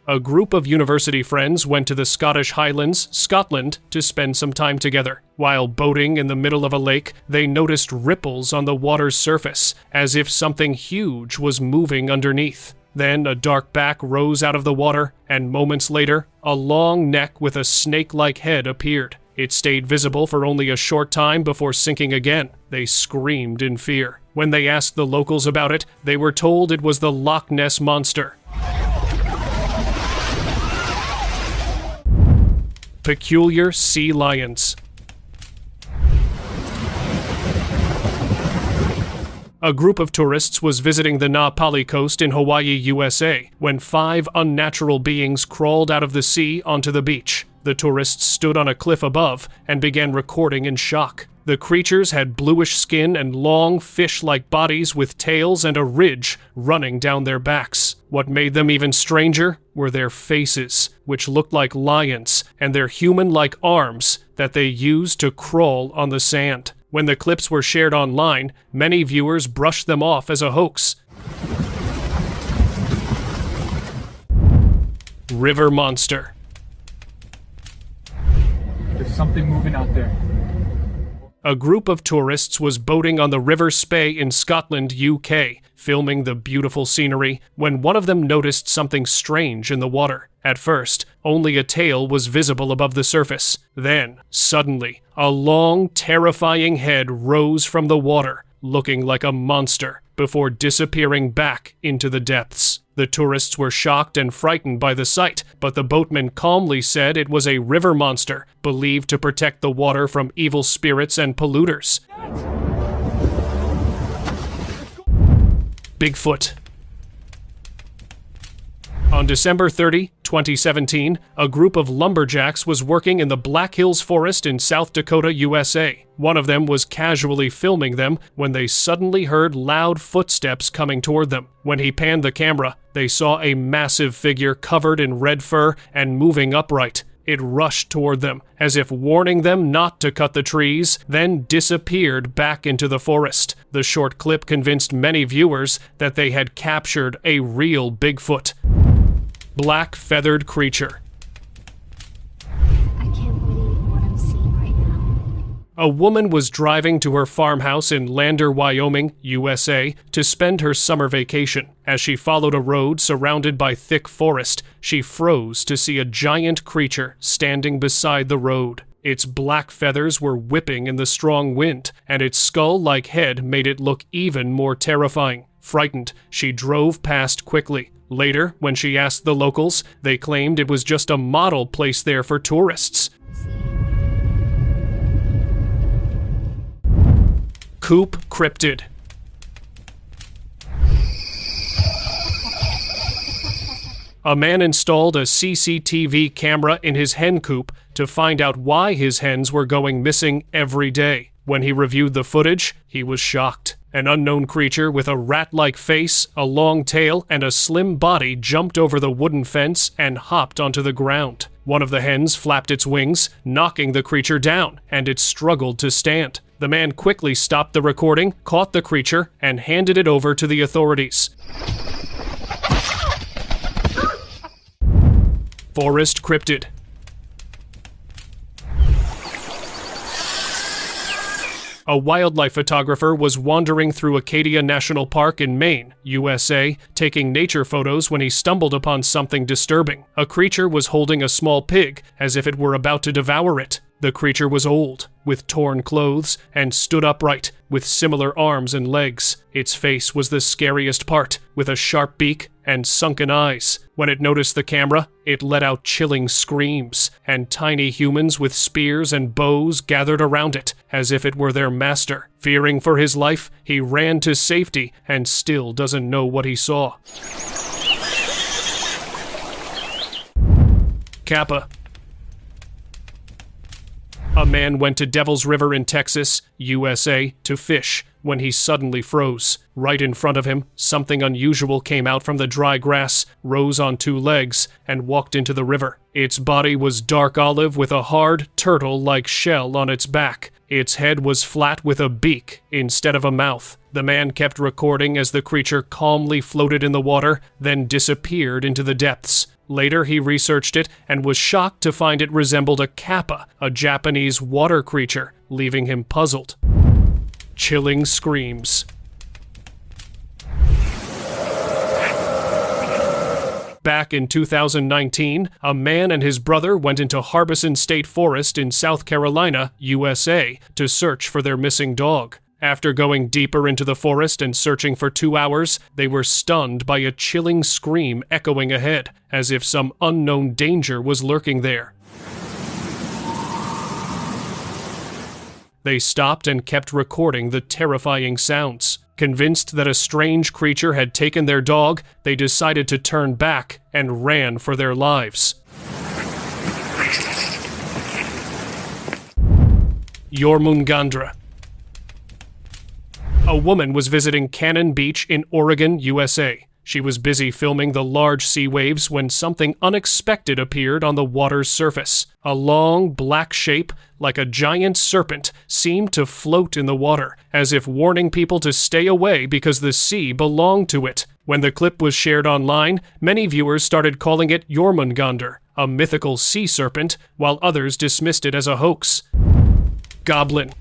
A group of university friends went to the Scottish Highlands, Scotland, to spend some time together. While boating in the middle of a lake, they noticed ripples on the water's surface, as if something huge was moving underneath. Then a dark back rose out of the water, and moments later, a long neck with a snake-like head appeared. It stayed visible for only a short time before sinking again. They screamed in fear. When they asked the locals about it, they were told it was the Loch Ness Monster. Peculiar sea lions. A group of tourists was visiting the Na Pali coast in Hawaii, USA, when 5 unnatural beings crawled out of the sea onto the beach. The tourists stood on a cliff above and began recording in shock. The creatures had bluish skin and long, fish-like bodies with tails and a ridge running down their backs. What made them even stranger were their faces, which looked like lions, and their human-like arms that they used to crawl on the sand. When the clips were shared online, many viewers brushed them off as a hoax. River monster. There's something moving out there. A group of tourists was boating on the River Spey in Scotland, UK, filming the beautiful scenery, when one of them noticed something strange in the water. At first, only a tail was visible above the surface. Then, suddenly, a long, terrifying head rose from the water, looking like a monster, before disappearing back into the depths. The tourists were shocked and frightened by the sight, but the boatman calmly said it was a river monster, believed to protect the water from evil spirits and polluters. Bigfoot. On December 30, 2017, a group of lumberjacks was working in the Black Hills Forest in South Dakota, USA. One of them was casually filming them when they suddenly heard loud footsteps coming toward them. When he panned the camera, they saw a massive figure covered in red fur and moving upright. It rushed toward them, as if warning them not to cut the trees, then disappeared back into the forest. The short clip convinced many viewers that they had captured a real Bigfoot. Black feathered creature. I can't believe what I'm seeing right now. A woman was driving to her farmhouse in Lander, Wyoming, USA, to spend her summer vacation. As she followed a road surrounded by thick forest, she froze to see a giant creature standing beside the road. Its black feathers were whipping in the strong wind, and its skull-like head made it look even more terrifying. Frightened, she drove past quickly. Later, when she asked the locals, they claimed it was just a model placed there for tourists. Coop cryptid. A man installed a CCTV camera in his hen coop to find out why his hens were going missing every day. When he reviewed the footage, he was shocked. An unknown creature with a rat-like face, a long tail, and a slim body jumped over the wooden fence and hopped onto the ground. One of the hens flapped its wings, knocking the creature down, and it struggled to stand. The man quickly stopped the recording, caught the creature, and handed it over to the authorities. Forest cryptid. A wildlife photographer was wandering through Acadia National Park in Maine, USA, taking nature photos when he stumbled upon something disturbing. A creature was holding a small pig, as if it were about to devour it. The creature was old, with torn clothes, and stood upright, with similar arms and legs. Its face was the scariest part, with a sharp beak and sunken eyes. When it noticed the camera, it let out chilling screams, and tiny humans with spears and bows gathered around it, as if it were their master. Fearing for his life, he ran to safety and still doesn't know what he saw. Kappa. A man went to Devil's River in Texas, USA, to fish when he suddenly froze. Right in front of him, something unusual came out from the dry grass, rose on 2 legs, and walked into the river. Its body was dark olive with a hard, turtle-like shell on its back. Its head was flat with a beak instead of a mouth. The man kept recording as the creature calmly floated in the water, then disappeared into the depths. Later, he researched it and was shocked to find it resembled a kappa, a Japanese water creature, leaving him puzzled. Chilling screams. Back in 2019, a man and his brother went into Harbison State Forest in South Carolina, USA, to search for their missing dog. After going deeper into the forest and searching for 2 hours, they were stunned by a chilling scream echoing ahead, as if some unknown danger was lurking there. They stopped and kept recording the terrifying sounds. Convinced that a strange creature had taken their dog, they decided to turn back and ran for their lives. Jormungandr. A woman was visiting Cannon Beach in Oregon, USA. She was busy filming the large sea waves when something unexpected appeared on the water's surface. A long, black shape, like a giant serpent, seemed to float in the water, as if warning people to stay away because the sea belonged to it. When the clip was shared online, many viewers started calling it Jormungandr, a mythical sea serpent, while others dismissed it as a hoax. Goblin.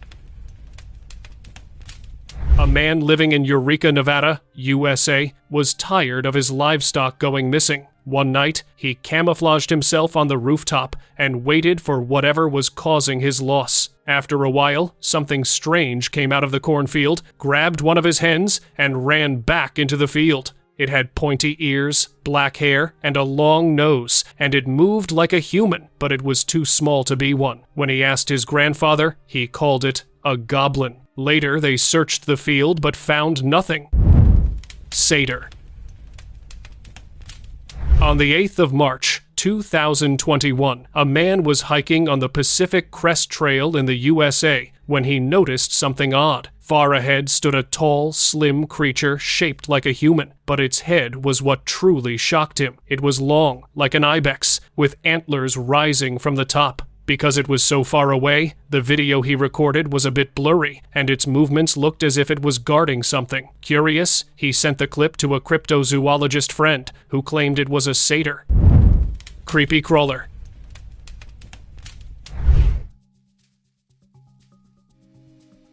A man living in Eureka, Nevada, USA, was tired of his livestock going missing. One night, he camouflaged himself on the rooftop and waited for whatever was causing his loss. After a while, something strange came out of the cornfield, grabbed one of his hens, and ran back into the field. It had pointy ears, black hair, and a long nose, and it moved like a human, but it was too small to be one. When he asked his grandfather, he called it a goblin. Later, they searched the field but found nothing. Satyr. On the 8th of March, 2021, a man was hiking on the Pacific Crest Trail in the USA when he noticed something odd. Far ahead stood a tall, slim creature shaped like a human, but its head was what truly shocked him. It was long, like an ibex, with antlers rising from the top. Because it was so far away, the video he recorded was a bit blurry, and its movements looked as if it was guarding something. Curious, he sent the clip to a cryptozoologist friend, who claimed it was a satyr. Creepy crawler.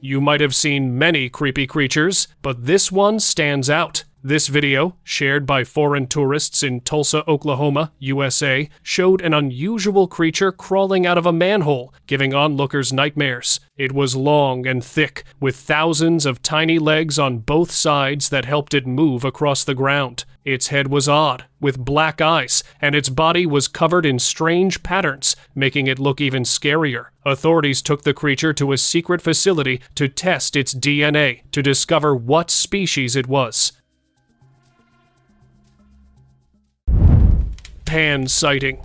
You might have seen many creepy creatures, but this one stands out. This video, shared by foreign tourists in Tulsa, Oklahoma, USA, showed an unusual creature crawling out of a manhole, giving onlookers nightmares. It was long and thick, with thousands of tiny legs on both sides that helped it move across the ground. Its head was odd, with black eyes, and its body was covered in strange patterns, making it look even scarier. Authorities took the creature to a secret facility to test its DNA to discover what species it was. Pan sighting.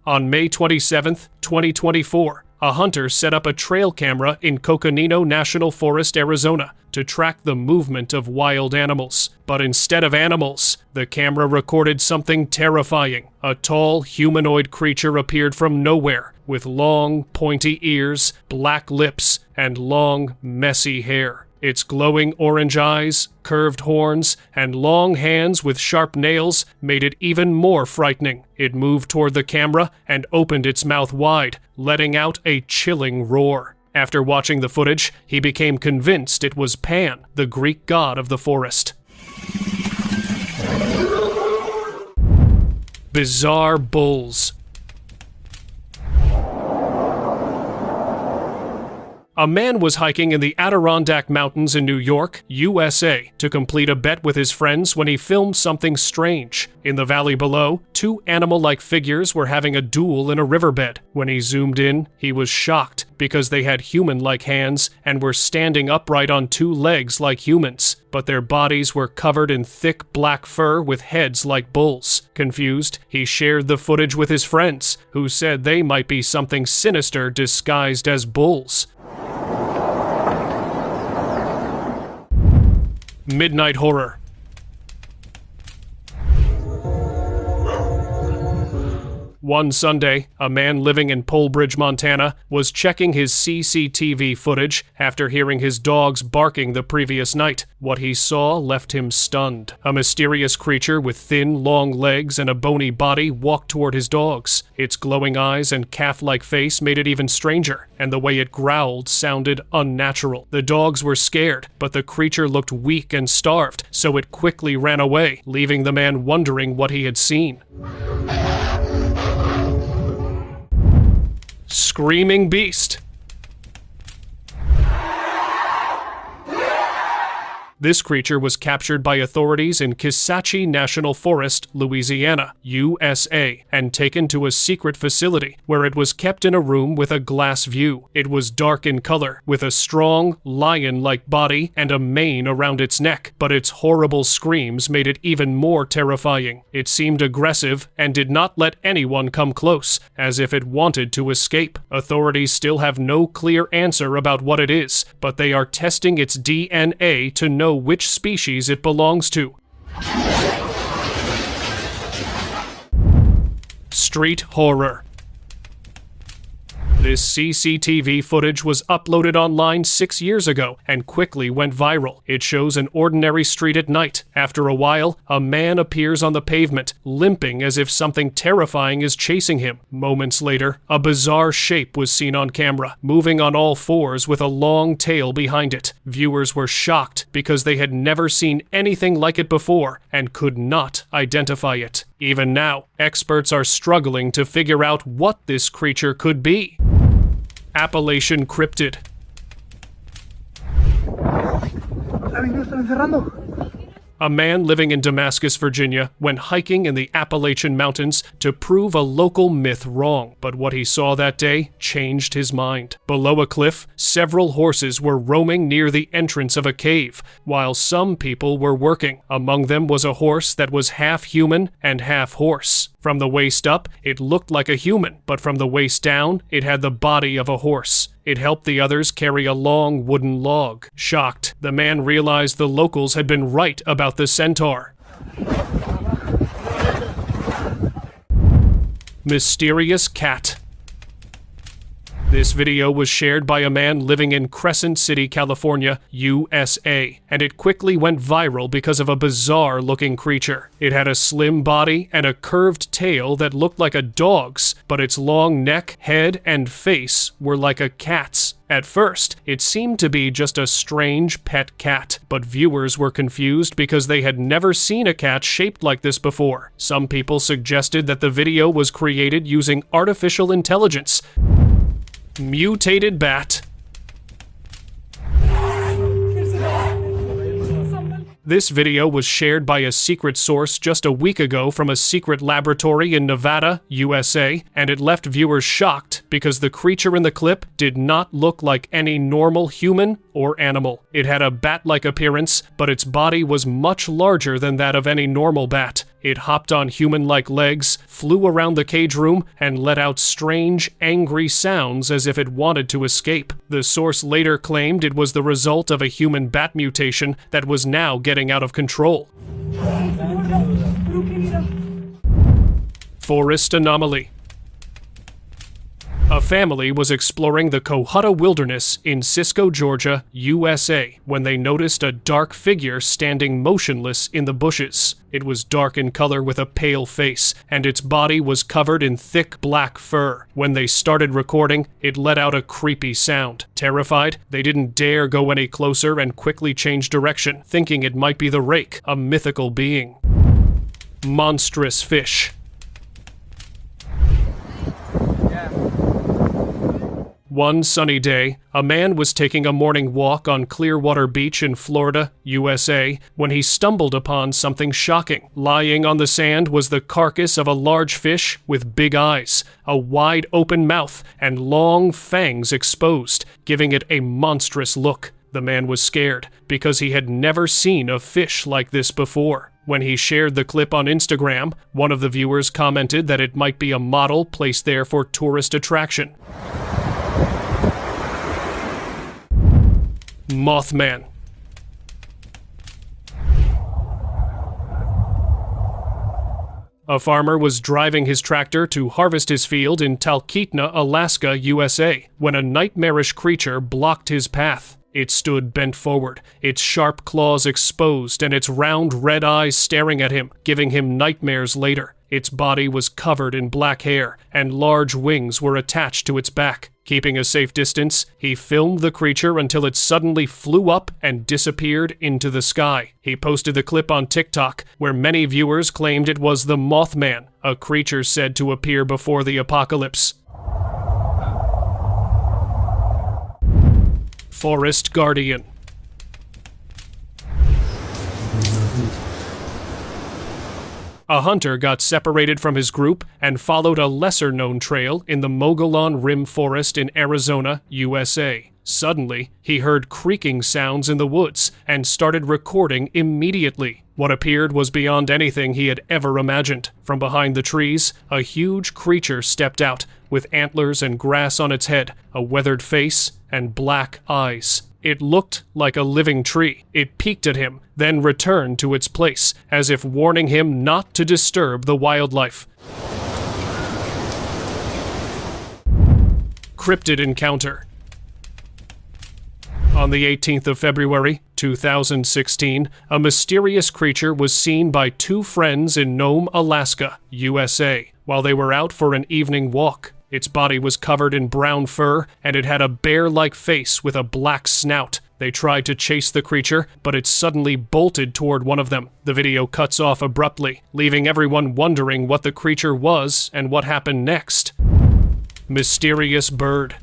On May 27, 2024, a hunter set up a trail camera in Coconino National Forest, Arizona, to track the movement of wild animals. But instead of animals, the camera recorded something terrifying. A tall, humanoid creature appeared from nowhere, with long, pointy ears, black lips, and long, messy hair. Its glowing orange eyes, curved horns, and long hands with sharp nails made it even more frightening. It moved toward the camera and opened its mouth wide, letting out a chilling roar. After watching the footage, he became convinced it was Pan, the Greek god of the forest. Bizarre bulls. A man was hiking in the Adirondack Mountains in New York, USA, to complete a bet with his friends when he filmed something strange. In the valley below, two animal-like figures were having a duel in a riverbed. When he zoomed in, he was shocked because they had human-like hands and were standing upright on two legs like humans, but their bodies were covered in thick black fur with heads like bulls. Confused, he shared the footage with his friends, who said they might be something sinister disguised as bulls. Midnight horror. One Sunday, a man living in Polebridge, Montana, was checking his CCTV footage after hearing his dogs barking the previous night. What he saw left him stunned. A mysterious creature with thin, long legs and a bony body walked toward his dogs. Its glowing eyes and calf-like face made it even stranger, and the way it growled sounded unnatural. The dogs were scared, but the creature looked weak and starved, so it quickly ran away, leaving the man wondering what he had seen. Screaming beast. This creature was captured by authorities in Kisatchie National Forest, Louisiana, USA, and taken to a secret facility where it was kept in a room with a glass view. It was dark in color, with a strong, lion-like body and a mane around its neck, but its horrible screams made it even more terrifying. It seemed aggressive and did not let anyone come close, as if it wanted to escape. Authorities still have no clear answer about what it is, but they are testing its DNA to know which species it belongs to. Street horror. This CCTV footage was uploaded online 6 years ago and quickly went viral. It shows an ordinary street at night. After a while, a man appears on the pavement, limping as if something terrifying is chasing him. Moments later, a bizarre shape was seen on camera, moving on all fours with a long tail behind it. Viewers were shocked because they had never seen anything like it before and could not identify it. Even now, experts are struggling to figure out what this creature could be. Appalachian cryptid. A man living in Damascus, Virginia, went hiking in the Appalachian Mountains to prove a local myth wrong. But what he saw that day changed his mind. Below a cliff, several horses were roaming near the entrance of a cave, while some people were working. Among them was a horse that was half human and half horse. From the waist up, it looked like a human, but from the waist down, it had the body of a horse. It helped the others carry a long wooden log. Shocked, the man realized the locals had been right about the centaur. Mysterious cat. This video was shared by a man living in Crescent City, California, USA, and it quickly went viral because of a bizarre-looking creature. It had a slim body and a curved tail that looked like a dog's, but its long neck, head, and face were like a cat's. At first, it seemed to be just a strange pet cat, but viewers were confused because they had never seen a cat shaped like this before. Some people suggested that the video was created using artificial intelligence. Mutated bat. This video was shared by a secret source just a week ago from a secret laboratory in Nevada, USA, and it left viewers shocked because the creature in the clip did not look like any normal human or animal. It had a bat-like appearance, but its body was much larger than that of any normal bat. It hopped on human-like legs, flew around the cage room, and let out strange, angry sounds as if it wanted to escape. The source later claimed it was the result of a human bat mutation that was now getting out of control. Forest anomaly. A family was exploring the Cohutta Wilderness in Cisco, Georgia, USA, when they noticed a dark figure standing motionless in the bushes. It was dark in color with a pale face, and its body was covered in thick black fur. When they started recording, it let out a creepy sound. Terrified, they didn't dare go any closer and quickly changed direction, thinking it might be the rake, a mythical being. Monstrous fish. One sunny day, a man was taking a morning walk on Clearwater Beach in Florida, USA, when he stumbled upon something shocking. Lying on the sand was the carcass of a large fish with big eyes, a wide open mouth, and long fangs exposed, giving it a monstrous look. The man was scared because he had never seen a fish like this before. When he shared the clip on Instagram, one of the viewers commented that it might be a model placed there for tourist attraction. Mothman. A farmer was driving his tractor to harvest his field in Talkeetna, Alaska, USA, when a nightmarish creature blocked his path. It stood bent forward, its sharp claws exposed and its round red eyes staring at him, giving him nightmares later. Its body was covered in black hair, and large wings were attached to its back. Keeping a safe distance, he filmed the creature until it suddenly flew up and disappeared into the sky. He posted the clip on TikTok, where many viewers claimed it was the Mothman, a creature said to appear before the apocalypse. Forest guardian. A hunter got separated from his group and followed a lesser-known trail in the Mogollon Rim Forest in Arizona, USA. Suddenly, he heard creaking sounds in the woods and started recording immediately. What appeared was beyond anything he had ever imagined. From behind the trees, a huge creature stepped out, with antlers and grass on its head, a weathered face, and black eyes. It looked like a living tree. It peeked at him, then returned to its place, as if warning him not to disturb the wildlife. Cryptid encounter. On the 18th of February, 2016, a mysterious creature was seen by two friends in Nome, Alaska, USA, while they were out for an evening walk. Its body was covered in brown fur, and it had a bear-like face with a black snout. They tried to chase the creature, but it suddenly bolted toward one of them. The video cuts off abruptly, leaving everyone wondering what the creature was and what happened next. Mysterious bird.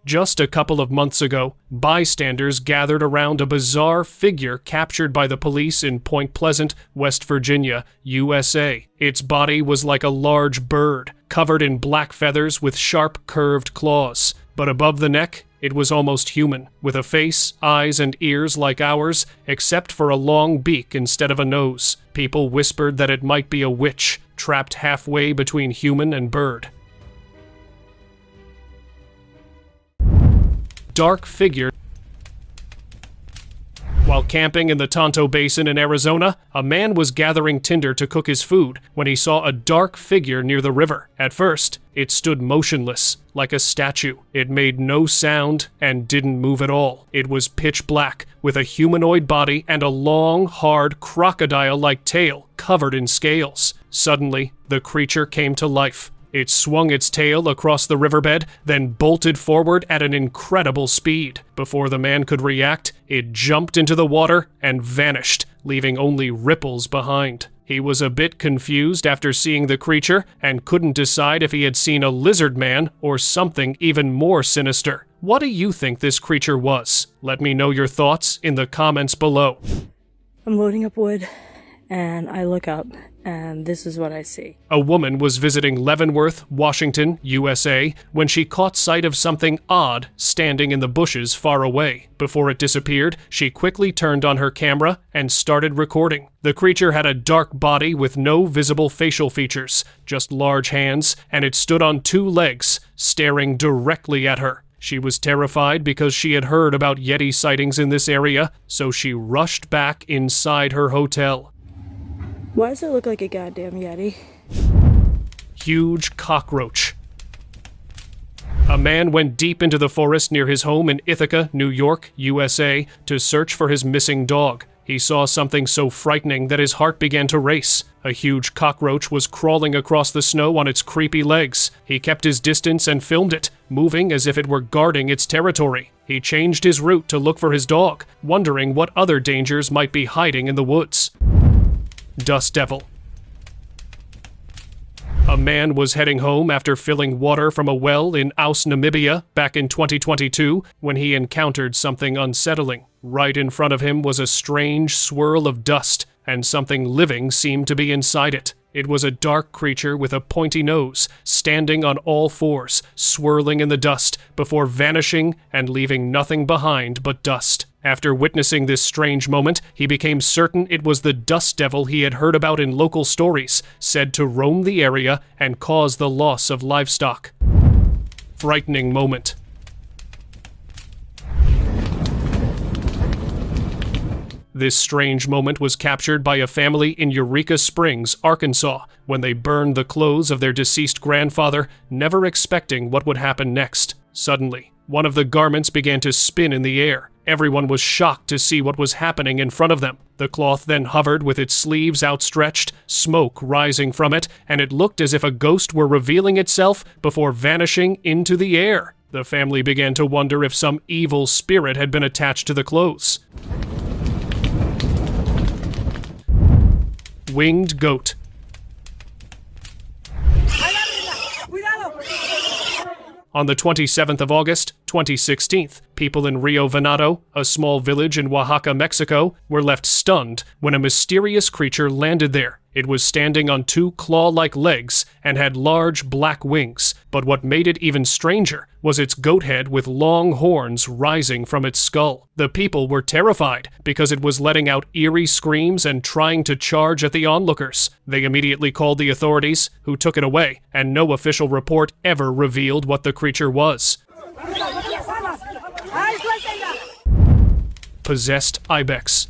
Just a couple of months ago, bystanders gathered around a bizarre figure captured by the police in Point Pleasant, West Virginia, USA. Its body was like a large bird, covered in black feathers with sharp, curved claws. But above the neck, it was almost human, with a face, eyes, and ears like ours, except for a long beak instead of a nose. People whispered that it might be a witch, trapped halfway between human and bird. Dark figure. While camping in the Tonto Basin in Arizona, a man was gathering tinder to cook his food when he saw a dark figure near the river. At first, it stood motionless, like a statue. It made no sound and didn't move at all. It was pitch black, with a humanoid body and a long, hard, crocodile-like tail covered in scales. Suddenly, the creature came to life. It swung its tail across the riverbed, then bolted forward at an incredible speed. Before the man could react, it jumped into the water and vanished, leaving only ripples behind. He was a bit confused after seeing the creature and couldn't decide if he had seen a lizard man or something even more sinister. What do you think this creature was? Let me know your thoughts in the comments below. I'm loading up wood, and I look up, and this is what I see. A woman was visiting Leavenworth, Washington, USA, when she caught sight of something odd standing in the bushes far away. Before it disappeared, she quickly turned on her camera and started recording. The creature had a dark body with no visible facial features, just large hands, and it stood on two legs, staring directly at her. She was terrified because she had heard about Yeti sightings in this area, so she rushed back inside her hotel. Why does it look like a goddamn Yeti? Huge cockroach. A man went deep into the forest near his home in Ithaca, New York, USA, to search for his missing dog. He saw something so frightening that his heart began to race. A huge cockroach was crawling across the snow on its creepy legs. He kept his distance and filmed it, moving as if it were guarding its territory. He changed his route to look for his dog, wondering what other dangers might be hiding in the woods. Dust Devil. A man was heading home after filling water from a well in Aus, Namibia, back in 2022, when he encountered something unsettling. Right in front of him was a strange swirl of dust, and something living seemed to be inside it. It was a dark creature with a pointy nose, standing on all fours, swirling in the dust, before vanishing and leaving nothing behind but dust. After witnessing this strange moment, he became certain it was the dust devil he had heard about in local stories, said to roam the area and cause the loss of livestock. Frightening moment. This strange moment was captured by a family in Eureka Springs, Arkansas, when they burned the clothes of their deceased grandfather, never expecting what would happen next. Suddenly, one of the garments began to spin in the air. Everyone was shocked to see what was happening in front of them. The cloth then hovered with its sleeves outstretched, smoke rising from it, and it looked as if a ghost were revealing itself before vanishing into the air. The family began to wonder if some evil spirit had been attached to the clothes. Winged goat. On the 27th of August, 2016, people in Rio Venado, a small village in Oaxaca, Mexico, were left stunned when a mysterious creature landed there. It was standing on two claw-like legs and had large black wings, but what made it even stranger was its goat head with long horns rising from its skull. The people were terrified because it was letting out eerie screams and trying to charge at the onlookers. They immediately called the authorities, who took it away, and no official report ever revealed what the creature was. Possessed ibex.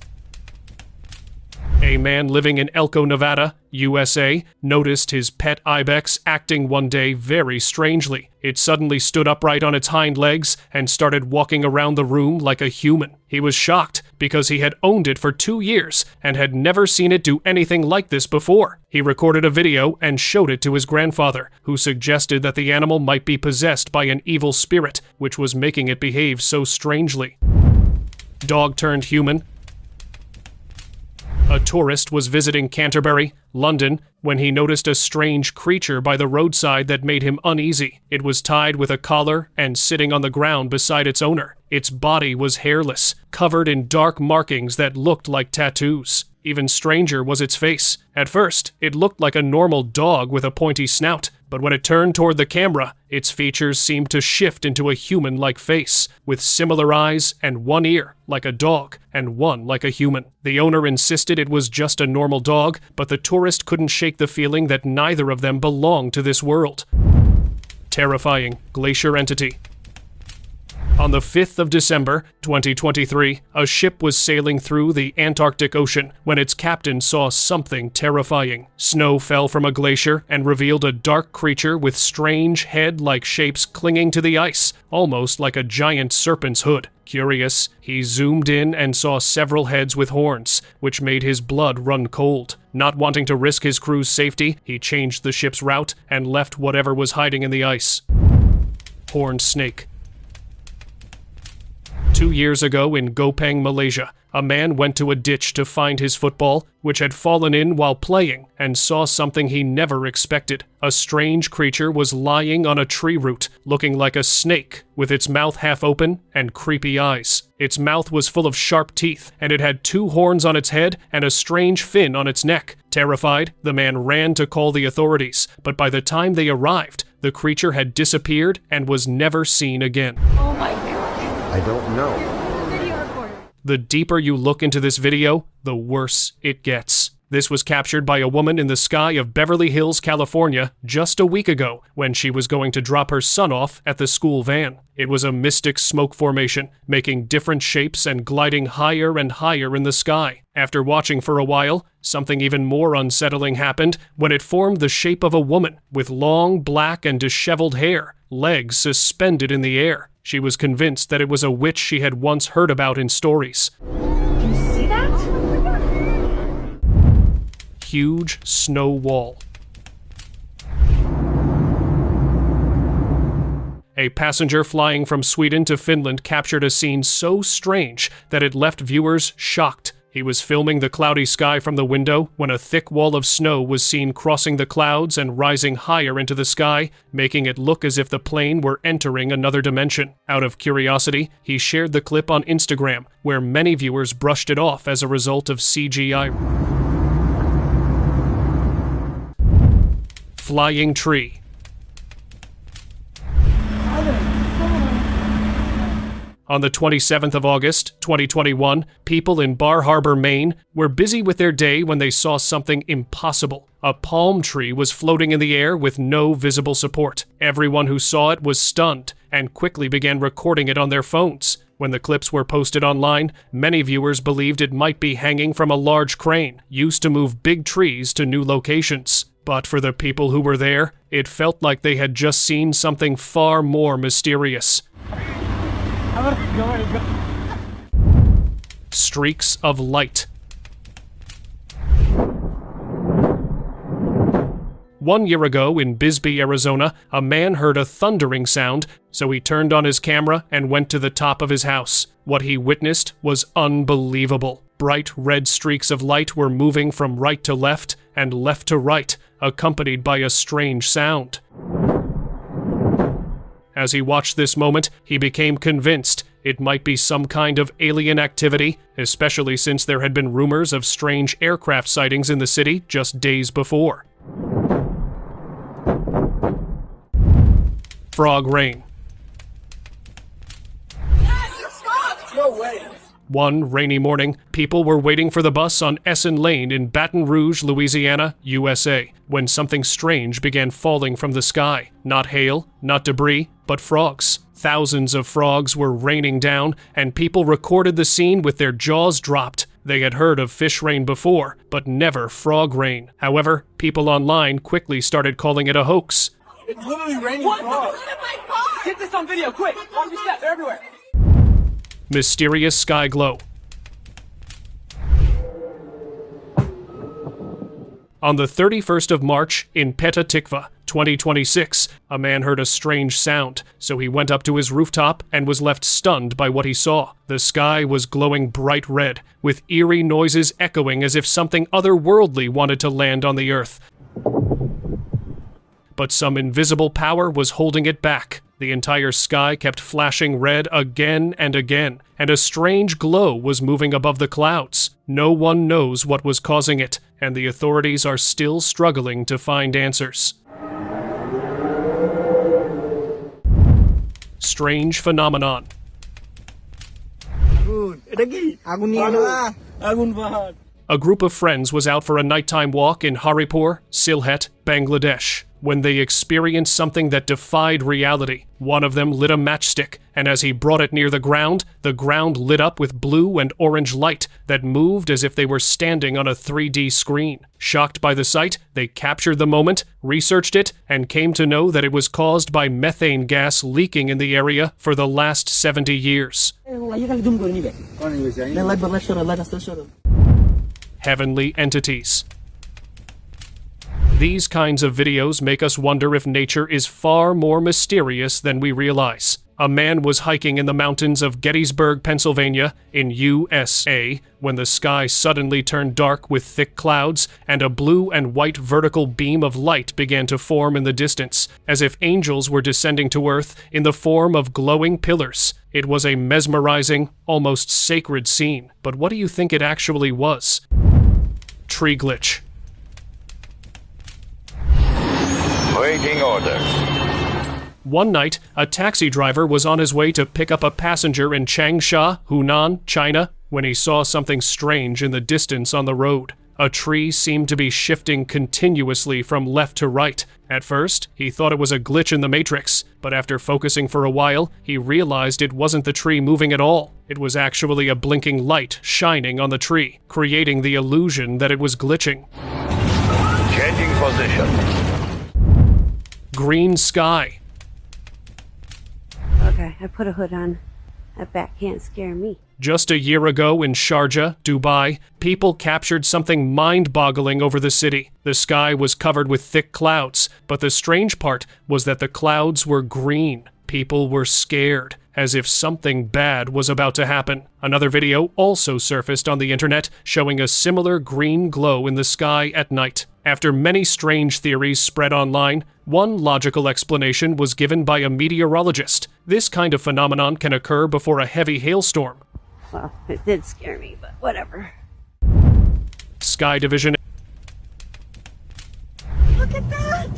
A man living in Elko, Nevada, USA, noticed his pet ibex acting one day very strangely. It suddenly stood upright on its hind legs and started walking around the room like a human. He was shocked because he had owned it for 2 years and had never seen it do anything like this before. He recorded a video and showed it to his grandfather, who suggested that the animal might be possessed by an evil spirit, which was making it behave so strangely. Dog turned human. A tourist was visiting Canterbury, London, when he noticed a strange creature by the roadside that made him uneasy. It was tied with a collar and sitting on the ground beside its owner. Its body was hairless, covered in dark markings that looked like tattoos. Even stranger was its face. At first, it looked like a normal dog with a pointy snout, but when it turned toward the camera, its features seemed to shift into a human-like face, with similar eyes and one ear, like a dog, and one like a human. The owner insisted it was just a normal dog, but the tourist couldn't shake the feeling that neither of them belonged to this world. Terrifying glacier entity. On the 5th of December, 2023, a ship was sailing through the Antarctic Ocean when its captain saw something terrifying. Snow fell from a glacier and revealed a dark creature with strange head-like shapes clinging to the ice, almost like a giant serpent's hood. Curious, he zoomed in and saw several heads with horns, which made his blood run cold. Not wanting to risk his crew's safety, he changed the ship's route and left whatever was hiding in the ice. Horned snake. 2 years ago in Gopeng, Malaysia, a man went to a ditch to find his football, which had fallen in while playing, and saw something he never expected. A strange creature was lying on a tree root, looking like a snake, with its mouth half open and creepy eyes. Its mouth was full of sharp teeth, and it had 2 horns on its head and a strange fin on its neck. Terrified, the man ran to call the authorities, but by the time they arrived, the creature had disappeared and was never seen again. Oh my God. I don't know. Video recorder. The deeper you look into this video, the worse it gets. This was captured by a woman in the sky of Beverly Hills, California, just a week ago when she was going to drop her son off at the school van. It was a mystic smoke formation, making different shapes and gliding higher and higher in the sky. After watching for a while, something even more unsettling happened when it formed the shape of a woman with long, black and disheveled hair, legs suspended in the air. She was convinced that it was a witch she had once heard about in stories. Can you see that? Huge snow wall. A passenger flying from Sweden to Finland captured a scene so strange that it left viewers shocked. He was filming the cloudy sky from the window when a thick wall of snow was seen crossing the clouds and rising higher into the sky, making it look as if the plane were entering another dimension. Out of curiosity, he shared the clip on Instagram, where many viewers brushed it off as a result of CGI. Flying tree. On the 27th of August, 2021, people in Bar Harbor, Maine, were busy with their day when they saw something impossible. A palm tree was floating in the air with no visible support. Everyone who saw it was stunned and quickly began recording it on their phones. When the clips were posted online, many viewers believed it might be hanging from a large crane, used to move big trees to new locations. But for the people who were there, it felt like they had just seen something far more mysterious. Streaks of light. 1 year ago in Bisbee, Arizona, a man heard a thundering sound, so he turned on his camera and went to the top of his house. What he witnessed was unbelievable. Bright red streaks of light were moving from right to left and left to right, accompanied by a strange sound. As he watched this moment, he became convinced it might be some kind of alien activity, especially since there had been rumors of strange aircraft sightings in the city just days before. Frog rain. No way. One rainy morning, people were waiting for the bus on Essen Lane in Baton Rouge, Louisiana, USA, when something strange began falling from the sky. Not hail, not debris, but frogs. Thousands of frogs were raining down, and people recorded the scene with their jaws dropped. They had heard of fish rain before, but never frog rain. However, people online quickly started calling it a hoax. It's literally raining frogs. Get this on video, quick! On your step, they're everywhere. Mysterious sky glow. On the 31st of March in Petah Tikva, 2026, a man heard a strange sound, so he went up to his rooftop and was left stunned by what he saw. The sky was glowing bright red, with eerie noises echoing as if something otherworldly wanted to land on the earth. But some invisible power was holding it back. The entire sky kept flashing red again and again, and a strange glow was moving above the clouds. No one knows what was causing it, and the authorities are still struggling to find answers. Strange phenomenon. A group of friends was out for a nighttime walk in Haripur, Sylhet, Bangladesh, when they experienced something that defied reality. One of them lit a matchstick, and as he brought it near the ground lit up with blue and orange light that moved as if they were standing on a 3D screen. Shocked by the sight, they captured the moment, researched it, and came to know that it was caused by methane gas leaking in the area for the last 70 years. Heavenly entities. These kinds of videos make us wonder if nature is far more mysterious than we realize. A man was hiking in the mountains of Gettysburg, Pennsylvania, in USA, when the sky suddenly turned dark with thick clouds, and a blue and white vertical beam of light began to form in the distance, as if angels were descending to earth in the form of glowing pillars. It was a mesmerizing, almost sacred scene. But what do you think it actually was? Tree glitch. Waiting orders. One night, a taxi driver was on his way to pick up a passenger in Changsha, Hunan, China, when he saw something strange in the distance on the road. A tree seemed to be shifting continuously from left to right. At first, he thought it was a glitch in the matrix, but after focusing for a while, he realized it wasn't the tree moving at all. It was actually a blinking light shining on the tree, creating the illusion that it was glitching. Changing position. Green sky. Okay, I put a hood on. That bat can't scare me. Just a year ago in Sharjah, Dubai, people captured something mind-boggling over the city. The sky was covered with thick clouds, but the strange part was that the clouds were green. People were scared, as if something bad was about to happen. Another video also surfaced on the internet showing a similar green glow in the sky at night. After many strange theories spread online, one logical explanation was given by a meteorologist. This kind of phenomenon can occur before a heavy hailstorm. Well, it did scare me, but whatever. Sky Division. Look at that!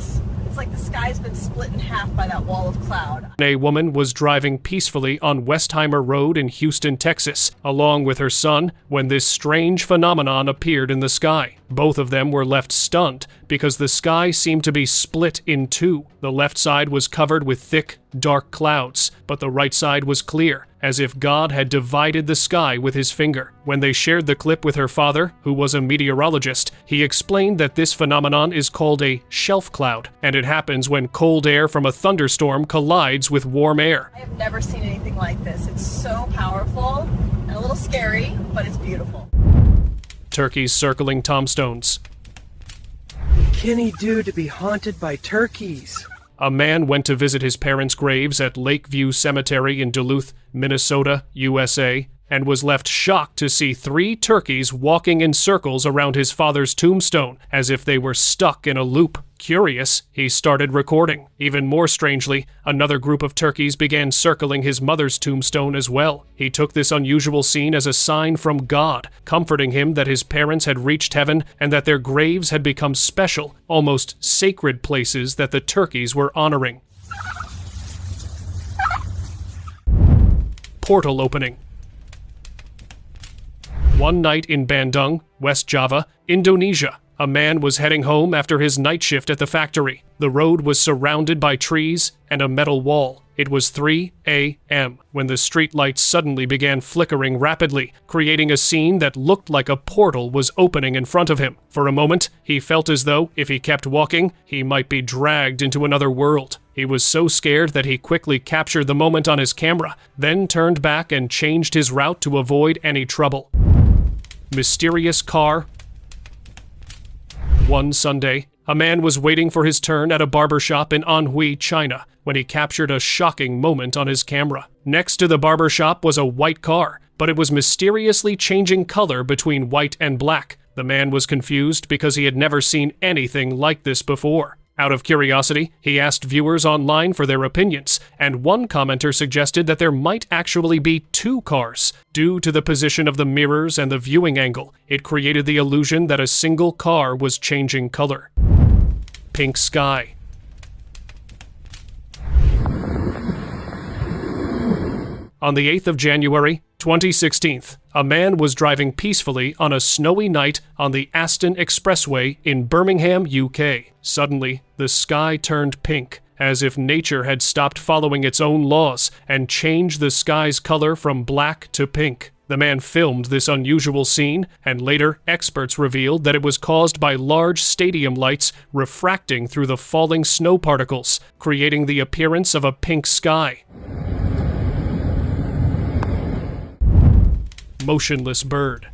It's like the sky's been split in half by that wall of cloud. A woman was driving peacefully on Westheimer Road in Houston, Texas, along with her son, when this strange phenomenon appeared in the sky. Both of them were left stunned because the sky seemed to be split in two. The left side was covered with thick, dark clouds, but the right side was clear, as if God had divided the sky with his finger. When they shared the clip with her father, who was a meteorologist, he explained that this phenomenon is called a shelf cloud, and it happens when cold air from a thunderstorm collides with warm air. I have never seen anything like this. It's so powerful and a little scary, but it's beautiful. Turkeys circling tombstones. What can he do to be haunted by turkeys? A man went to visit his parents' graves at Lakeview Cemetery in Duluth, Minnesota, USA, and was left shocked to see 3 turkeys walking in circles around his father's tombstone, as if they were stuck in a loop. Curious, he started recording. Even more strangely, another group of turkeys began circling his mother's tombstone as well. He took this unusual scene as a sign from God, comforting him that his parents had reached heaven and that their graves had become special, almost sacred places that the turkeys were honoring. Portal opening. One night in Bandung, West Java, Indonesia, a man was heading home after his night shift at the factory. The road was surrounded by trees and a metal wall. It was 3 a.m. when the street lights suddenly began flickering rapidly, creating a scene that looked like a portal was opening in front of him. For a moment, he felt as though, if he kept walking, he might be dragged into another world. He was so scared that he quickly captured the moment on his camera, then turned back and changed his route to avoid any trouble. Mysterious car. One Sunday, a man was waiting for his turn at a barbershop in Anhui, China, when he captured a shocking moment on his camera. Next to the barbershop was a white car, but it was mysteriously changing color between white and black. The man was confused because he had never seen anything like this before. Out of curiosity, he asked viewers online for their opinions, and one commenter suggested that there might actually be two cars. Due to the position of the mirrors and the viewing angle, it created the illusion that a single car was changing color. Pink sky. On the 8th of January, 2016, a man was driving peacefully on a snowy night on the Aston Expressway in Birmingham, UK. Suddenly, the sky turned pink, as if nature had stopped following its own laws and changed the sky's color from black to pink. The man filmed this unusual scene, and later experts revealed that it was caused by large stadium lights refracting through the falling snow particles, creating the appearance of a pink sky. Motionless bird.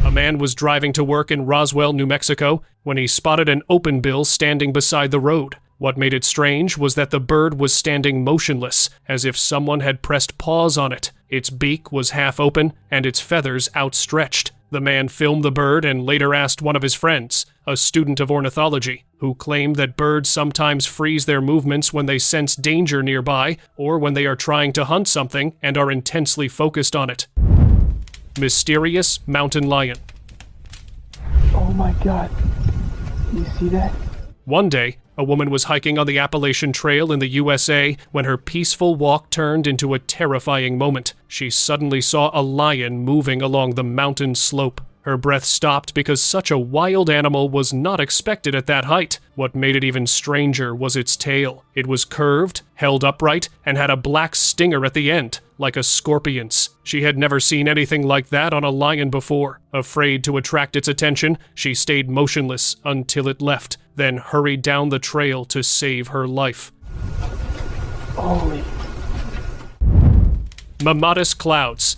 A man was driving to work in Roswell, New Mexico, when he spotted an open bill standing beside the road. What made it strange was that the bird was standing motionless, as if someone had pressed pause on it. Its beak was half open, and its feathers outstretched. The man filmed the bird and later asked one of his friends, a student of ornithology, who claimed that birds sometimes freeze their movements when they sense danger nearby or when they are trying to hunt something and are intensely focused on it. Mysterious mountain lion. Oh my God. You see that? One day, a woman was hiking on the Appalachian Trail in the USA when her peaceful walk turned into a terrifying moment. She suddenly saw a lion moving along the mountain slope. Her breath stopped because such a wild animal was not expected at that height. What made it even stranger was its tail. It was curved, held upright, and had a black stinger at the end, like a scorpion's. She had never seen anything like that on a lion before. Afraid to attract its attention, she stayed motionless until it left, then hurried down the trail to save her life. Holy. Mammatus clouds.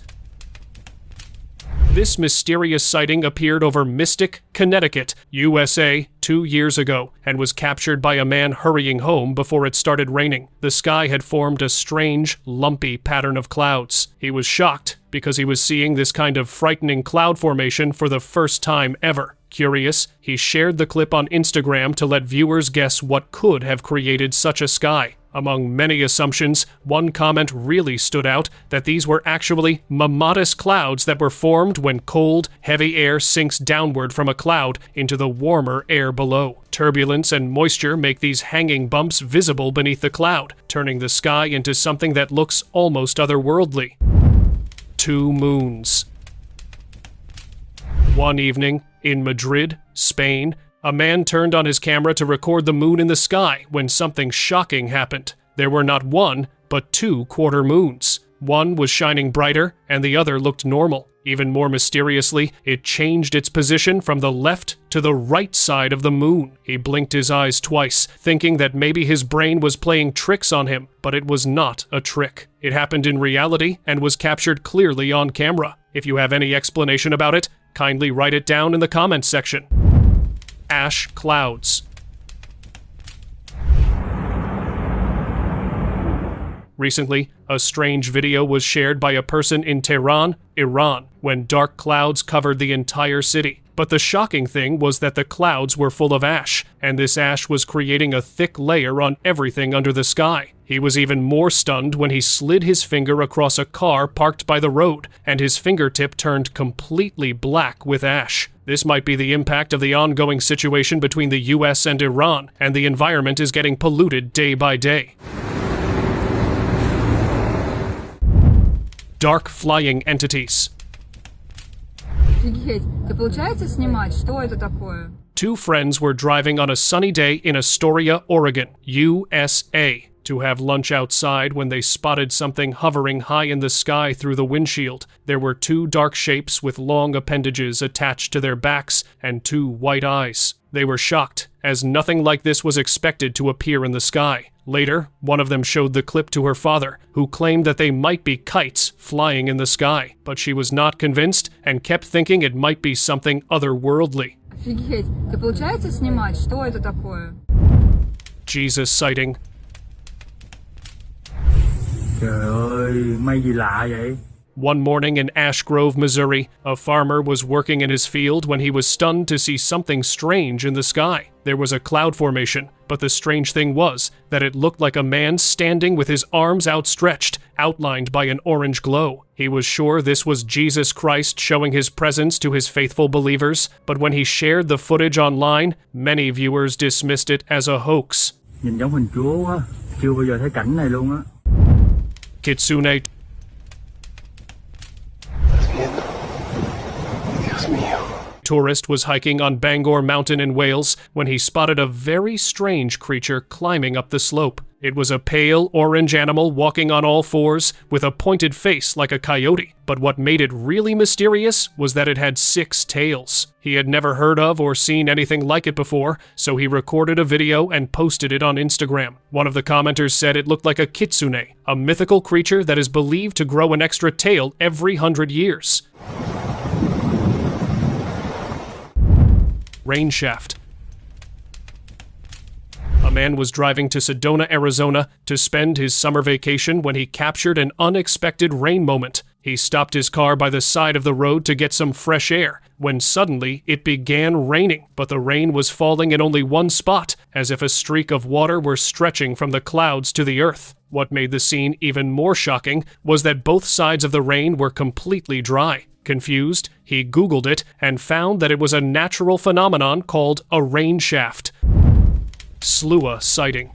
This mysterious sighting appeared over Mystic, Connecticut, USA, 2 years ago, and was captured by a man hurrying home before it started raining. The sky had formed a strange, lumpy pattern of clouds. He was shocked because he was seeing this kind of frightening cloud formation for the first time ever. Curious, he shared the clip on Instagram to let viewers guess what could have created such a sky. Among many assumptions, one comment really stood out that these were actually mammatus clouds that were formed when cold, heavy air sinks downward from a cloud into the warmer air below. Turbulence and moisture make these hanging bumps visible beneath the cloud, turning the sky into something that looks almost otherworldly. 2 moons. One evening, in Madrid, Spain, a man turned on his camera to record the moon in the sky when something shocking happened. There were not one, but 2 quarter moons. One was shining brighter, and the other looked normal. Even more mysteriously, it changed its position from the left to the right side of the moon. He blinked his eyes twice, thinking that maybe his brain was playing tricks on him, but it was not a trick. It happened in reality and was captured clearly on camera. If you have any explanation about it, kindly write it down in the comments section. Ash clouds. Recently, a strange video was shared by a person in Tehran, Iran, when dark clouds covered the entire city. But the shocking thing was that the clouds were full of ash, and this ash was creating a thick layer on everything under the sky. He was even more stunned when he slid his finger across a car parked by the road, and his fingertip turned completely black with ash. This might be the impact of the ongoing situation between the US and Iran, and the environment is getting polluted day by day. Dark flying entities. Two friends were driving on a sunny day in Astoria, Oregon, USA, to have lunch outside when they spotted something hovering high in the sky through the windshield. There were two dark shapes with long appendages attached to their backs and two white eyes. They were shocked, as nothing like this was expected to appear in the sky. Later, one of them showed the clip to her father, who claimed that they might be kites flying in the sky, but she was not convinced and kept thinking it might be something otherworldly. Jesus sighting. One morning in Ash Grove, Missouri, a farmer was working in his field when he was stunned to see something strange in the sky. There was a cloud formation, but the strange thing was that it looked like a man standing with his arms outstretched, outlined by an orange glow. He was sure this was Jesus Christ showing his presence to his faithful believers, but when he shared the footage online, many viewers dismissed it as a hoax. Kitsune. Tourist was hiking on Bangor Mountain in Wales when he spotted a very strange creature climbing up the slope. It was a pale orange animal walking on all fours with a pointed face like a coyote, but what made it really mysterious was that it had 6 tails. He had never heard of or seen anything like it before, so he recorded a video and posted it on Instagram. One of the commenters said it looked like a kitsune, a mythical creature that is believed to grow an extra tail every 100 years. Rain shaft. A man was driving to Sedona, Arizona to spend his summer vacation when he captured an unexpected rain moment. He stopped his car by the side of the road to get some fresh air, when suddenly it began raining, but the rain was falling in only one spot, as if a streak of water were stretching from the clouds to the earth. What made the scene even more shocking was that both sides of the rain were completely dry. Confused, he Googled it and found that it was a natural phenomenon called a rain shaft. SLUA sighting.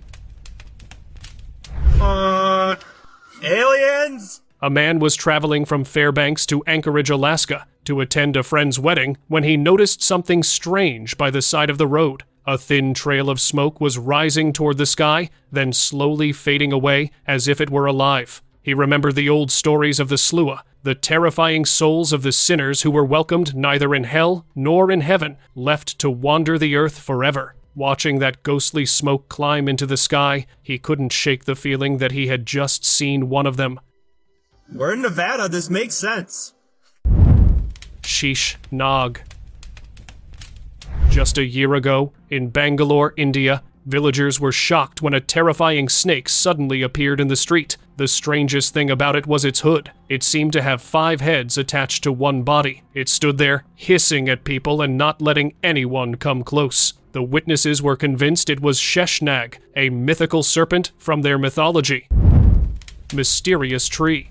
Aliens? A man was traveling from Fairbanks to Anchorage, Alaska, to attend a friend's wedding when he noticed something strange by the side of the road. A thin trail of smoke was rising toward the sky, then slowly fading away as if it were alive. He remembered the old stories of the SLUA, the terrifying souls of the sinners who were welcomed neither in hell nor in heaven, left to wander the earth forever. Watching that ghostly smoke climb into the sky, he couldn't shake the feeling that he had just seen one of them. We're in Nevada, this makes sense. Sheesh Nag. Just a year ago, in Bangalore, India, villagers were shocked when a terrifying snake suddenly appeared in the street. The strangest thing about it was its hood. It seemed to have 5 heads attached to one body. It stood there, hissing at people and not letting anyone come close. The witnesses were convinced it was Sheshnag, a mythical serpent from their mythology. Mysterious tree.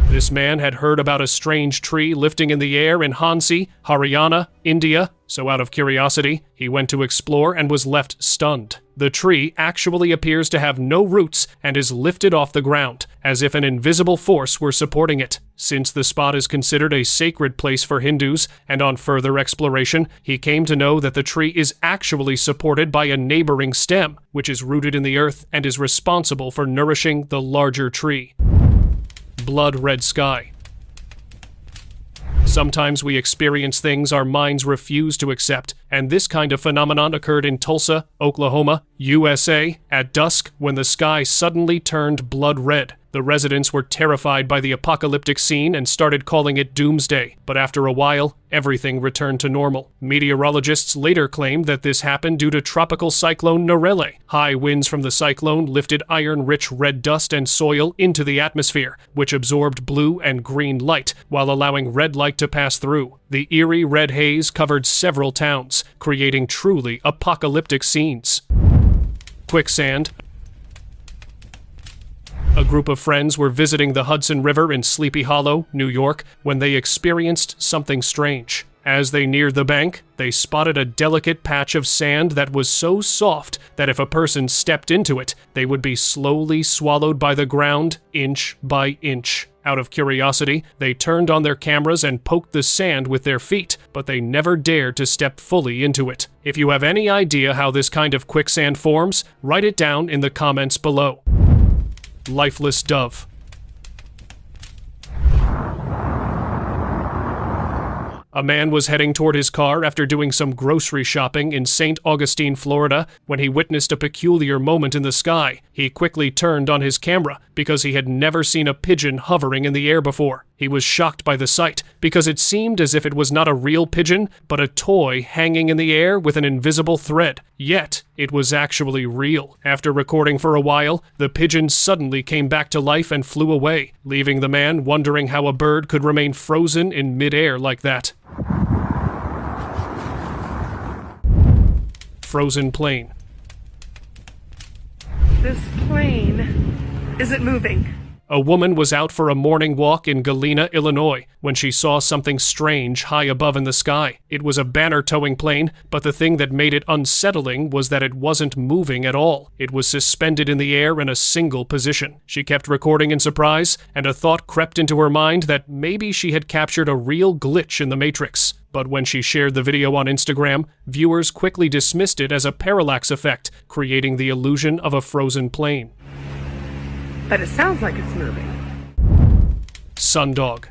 This man had heard about a strange tree lifting in the air in Hansi, Haryana, India, so out of curiosity, he went to explore and was left stunned. The tree actually appears to have no roots and is lifted off the ground, as if an invisible force were supporting it. Since the spot is considered a sacred place for Hindus, and on further exploration, he came to know that the tree is actually supported by a neighboring stem, which is rooted in the earth and is responsible for nourishing the larger tree. Blood red sky. Sometimes we experience things our minds refuse to accept, and this kind of phenomenon occurred in Tulsa, Oklahoma, USA, at dusk when the sky suddenly turned blood red. The residents were terrified by the apocalyptic scene and started calling it doomsday, but after a while, everything returned to normal. Meteorologists later claimed that this happened due to tropical cyclone Narelle. High winds from the cyclone lifted iron-rich red dust and soil into the atmosphere, which absorbed blue and green light, while allowing red light to pass through. The eerie red haze covered several towns, creating truly apocalyptic scenes. Quicksand. A group of friends were visiting the Hudson River in Sleepy Hollow, New York, when they experienced something strange. As they neared the bank, they spotted a delicate patch of sand that was so soft that if a person stepped into it, they would be slowly swallowed by the ground, inch by inch. Out of curiosity, they turned on their cameras and poked the sand with their feet, but they never dared to step fully into it. If you have any idea how this kind of quicksand forms, write it down in the comments below. Lifeless dove. A man was heading toward his car after doing some grocery shopping in St. Augustine, Florida, when he witnessed a peculiar moment in the sky. He quickly turned on his camera because he had never seen a pigeon hovering in the air before. He was shocked by the sight because it seemed as if it was not a real pigeon, but a toy hanging in the air with an invisible thread. Yet, it was actually real. After recording for a while, the pigeon suddenly came back to life and flew away, leaving the man wondering how a bird could remain frozen in midair like that. Frozen plane. This plane isn't moving. A woman was out for a morning walk in Galena, Illinois, when she saw something strange high above in the sky. It was a banner-towing plane, but the thing that made it unsettling was that it wasn't moving at all. It was suspended in the air in a single position. She kept recording in surprise, and a thought crept into her mind that maybe she had captured a real glitch in the Matrix. But when she shared the video on Instagram, viewers quickly dismissed it as a parallax effect, creating the illusion of a frozen plane. But it sounds like it's moving. Sundog.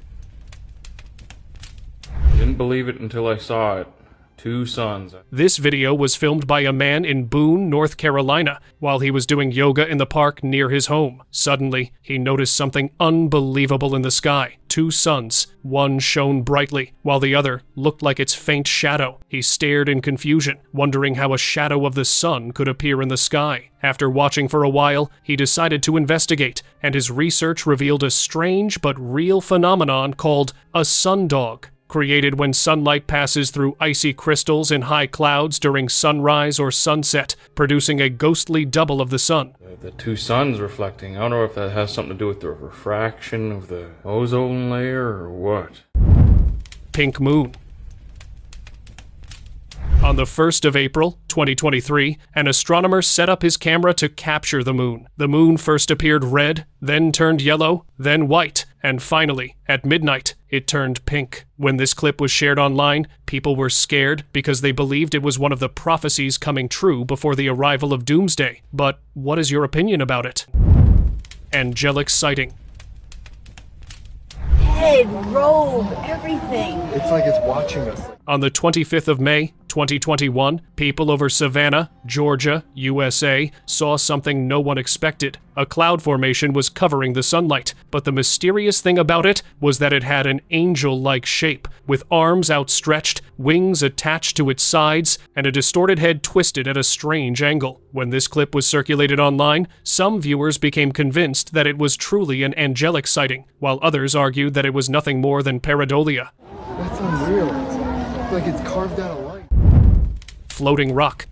Didn't believe it until I saw it. 2 suns. This video was filmed by a man in Boone, North Carolina, while he was doing yoga in the park near his home. Suddenly, he noticed something unbelievable in the sky. 2 suns. One shone brightly, while the other looked like its faint shadow. He stared in confusion, wondering how a shadow of the sun could appear in the sky. After watching for a while, he decided to investigate, and his research revealed a strange but real phenomenon called a sundog, created when sunlight passes through icy crystals in high clouds during sunrise or sunset, producing a ghostly double of the sun. The 2 suns reflecting. I don't know if that has something to do with the refraction of the ozone layer or what. Pink moon. On the 1st of April, 2023, an astronomer set up his camera to capture the moon. The moon first appeared red, then turned yellow, then white, and finally, at midnight, it turned pink. When this clip was shared online, people were scared because they believed it was one of the prophecies coming true before the arrival of Doomsday. But what is your opinion about it? Angelic sighting. Head, robe, everything. It's like it's watching us. On the 25th of May, 2021, people over Savannah, Georgia, USA, saw something no one expected. A cloud formation was covering the sunlight, but the mysterious thing about it was that it had an angel-like shape, with arms outstretched, wings attached to its sides, and a distorted head twisted at a strange angle. When this clip was circulated online, some viewers became convinced that it was truly an angelic sighting, while others argued that it was nothing more than pareidolia. That's unreal. It's like it's carved out of light. Floating rock.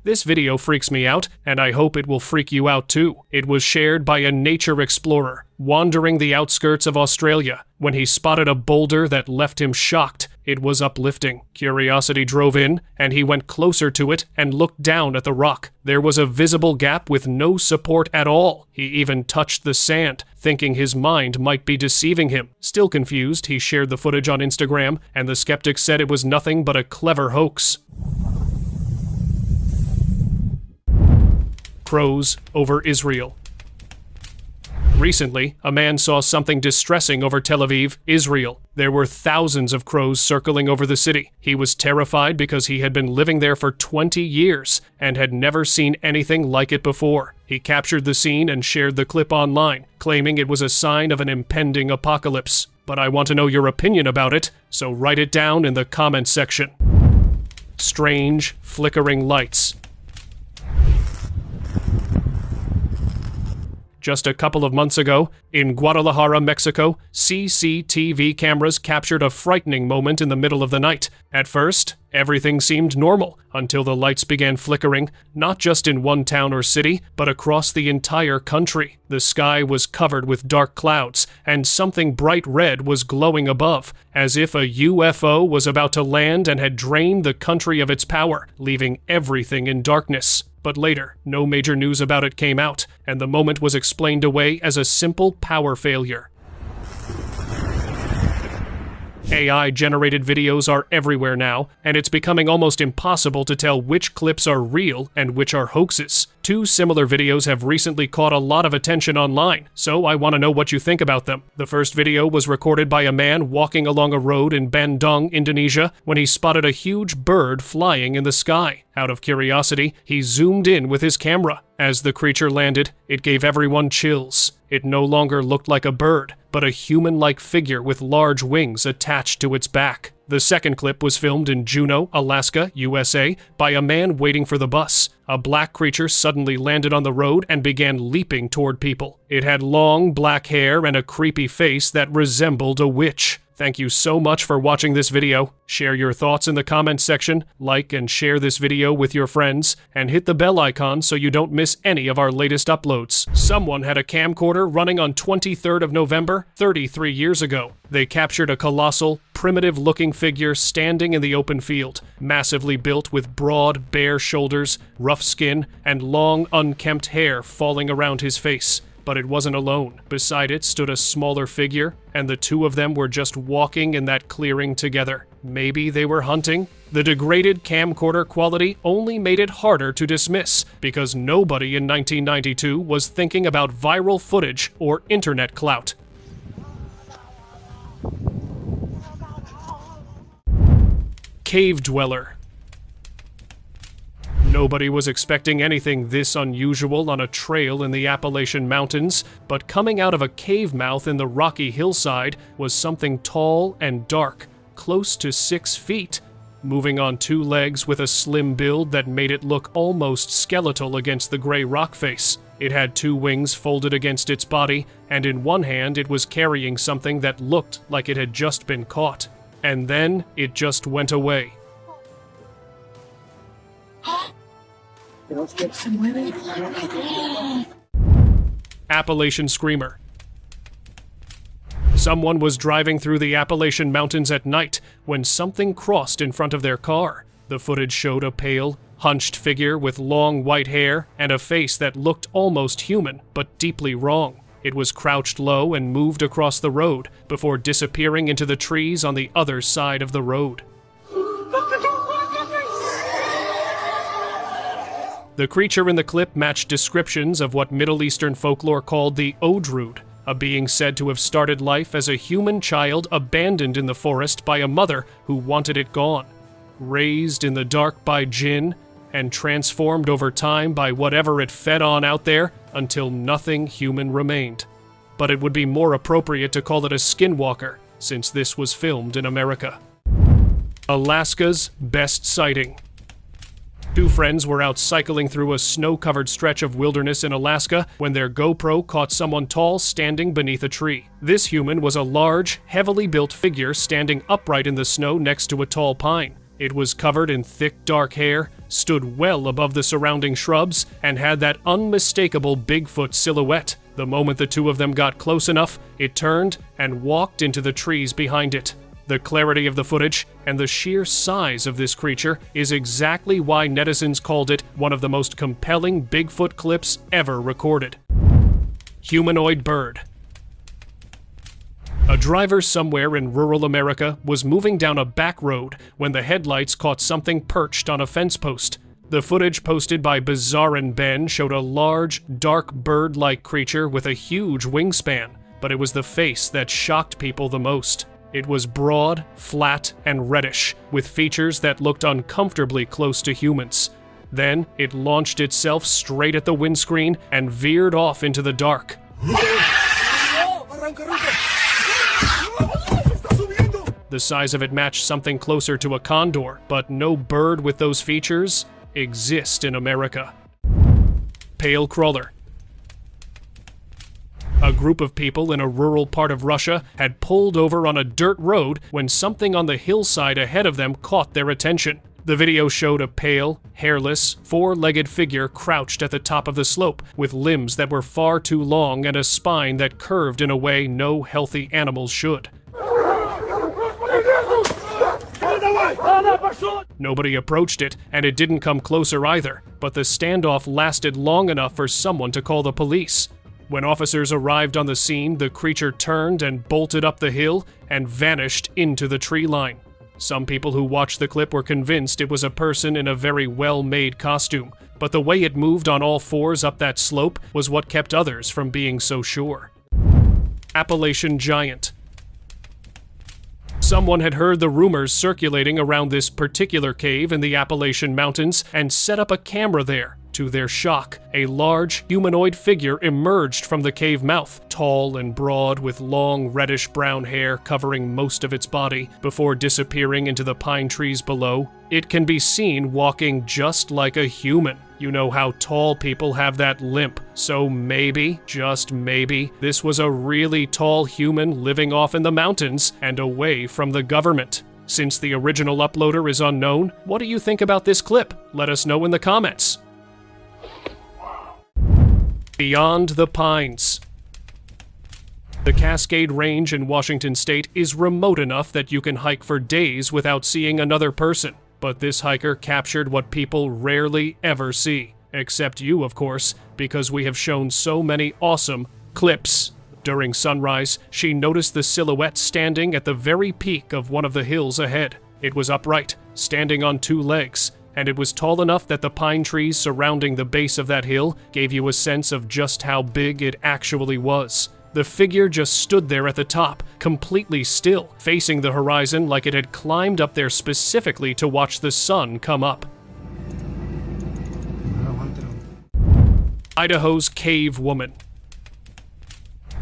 This video freaks me out, and I hope it will freak you out too. It was shared by a nature explorer, wandering the outskirts of Australia, when he spotted a boulder that left him shocked. It was uplifting. Curiosity drove in, and he went closer to it and looked down at the rock. There was a visible gap with no support at all. He even touched the sand, thinking his mind might be deceiving him. Still confused, he shared the footage on Instagram, and the skeptics said it was nothing but a clever hoax. Crows over Israel. Recently, a man saw something distressing over Tel Aviv, Israel. There were thousands of crows circling over the city. He was terrified because he had been living there for 20 years and had never seen anything like it before. He captured the scene and shared the clip online, claiming it was a sign of an impending apocalypse. But I want to know your opinion about it, so write it down in the comments section. Strange, flickering lights. Just a couple of months ago, in Guadalajara, Mexico, CCTV cameras captured a frightening moment in the middle of the night. At first, everything seemed normal until the lights began flickering, not just in one town or city, but across the entire country. The sky was covered with dark clouds, and something bright red was glowing above, as if a UFO was about to land and had drained the country of its power, leaving everything in darkness. But later, no major news about it came out, and the moment was explained away as a simple power failure. AI-generated videos are everywhere now, and it's becoming almost impossible to tell which clips are real and which are hoaxes. Two similar videos have recently caught a lot of attention online, so I want to know what you think about them. The first video was recorded by a man walking along a road in Bandung, Indonesia, when he spotted a huge bird flying in the sky. Out of curiosity, he zoomed in with his camera. As the creature landed, it gave everyone chills. It no longer looked like a bird, but a human-like figure with large wings attached to its back. The second clip was filmed in Juneau, Alaska, USA, by a man waiting for the bus. A black creature suddenly landed on the road and began leaping toward people. It had long black hair and a creepy face that resembled a witch. Thank you so much for watching this video. Share your thoughts in the comments section, like and share this video with your friends, and hit the bell icon so you don't miss any of our latest uploads. Someone had a camcorder running on 23rd of November, 33 years ago. They captured a colossal, primitive-looking figure standing in the open field, massively built with broad, bare shoulders, rough skin, and long, unkempt hair falling around his face. But it wasn't alone. Beside it stood a smaller figure, and the two of them were just walking in that clearing together. Maybe they were hunting? The degraded camcorder quality only made it harder to dismiss, because nobody in 1992 was thinking about viral footage or internet clout. Cave dweller. Nobody was expecting anything this unusual on a trail in the Appalachian Mountains, but coming out of a cave mouth in the rocky hillside was something tall and dark, close to 6 feet, moving on 2 legs with a slim build that made it look almost skeletal against the gray rock face. It had 2 wings folded against its body, and in one hand it was carrying something that looked like it had just been caught. And then it just went away. Appalachian Screamer. Someone was driving through the Appalachian Mountains at night when something crossed in front of their car. The footage showed a pale, hunched figure with long white hair and a face that looked almost human, but deeply wrong. It was crouched low and moved across the road before disappearing into the trees on the other side of the road. The creature in the clip matched descriptions of what Middle Eastern folklore called the Odrud, a being said to have started life as a human child abandoned in the forest by a mother who wanted it gone, raised in the dark by jinn, and transformed over time by whatever it fed on out there until nothing human remained. But it would be more appropriate to call it a skinwalker, since this was filmed in America. Alaska's best sighting. 2 friends were out cycling through a snow-covered stretch of wilderness in Alaska when their GoPro caught someone tall standing beneath a tree. This human was a large, heavily built figure standing upright in the snow next to a tall pine. It was covered in thick, dark hair, stood well above the surrounding shrubs, and had that unmistakable Bigfoot silhouette. The moment the 2 of them got close enough, it turned and walked into the trees behind it. The clarity of the footage and the sheer size of this creature is exactly why netizens called it one of the most compelling Bigfoot clips ever recorded. Humanoid bird. A driver somewhere in rural America was moving down a back road when the headlights caught something perched on a fence post. The footage posted by Bizarre Ben showed a large, dark bird-like creature with a huge wingspan, but it was the face that shocked people the most. It was broad, flat, and reddish, with features that looked uncomfortably close to humans. Then, it launched itself straight at the windscreen and veered off into the dark. The size of it matched something closer to a condor, but no bird with those features exist in America. Pale crawler. A group of people in a rural part of Russia had pulled over on a dirt road when something on the hillside ahead of them caught their attention. The video showed a pale, hairless, four-legged figure crouched at the top of the slope, with limbs that were far too long and a spine that curved in a way no healthy animals should. Nobody approached it, and it didn't come closer either, but the standoff lasted long enough for someone to call the police. When officers arrived on the scene, the creature turned and bolted up the hill and vanished into the tree line. Some people who watched the clip were convinced it was a person in a very well-made costume, but the way it moved on all fours up that slope was what kept others from being so sure. Appalachian Giant. Someone had heard the rumors circulating around this particular cave in the Appalachian Mountains and set up a camera there. To their shock, a large, humanoid figure emerged from the cave mouth, tall and broad with long reddish-brown hair covering most of its body, before disappearing into the pine trees below. It can be seen walking just like a human. You know how tall people have that limp, so maybe, just maybe, this was a really tall human living off in the mountains and away from the government. Since the original uploader is unknown, what do you think about this clip? Let us know in the comments. Beyond the Pines. The Cascade Range in Washington State is remote enough that you can hike for days without seeing another person, but this hiker captured what people rarely ever see. Except you, of course, because we have shown so many awesome clips. During sunrise, she noticed the silhouette standing at the very peak of one of the hills ahead. It was upright, standing on two legs, and it was tall enough that the pine trees surrounding the base of that hill gave you a sense of just how big it actually was. The figure just stood there at the top, completely still, facing the horizon like it had climbed up there specifically to watch the sun come up. Idaho's Cave Woman.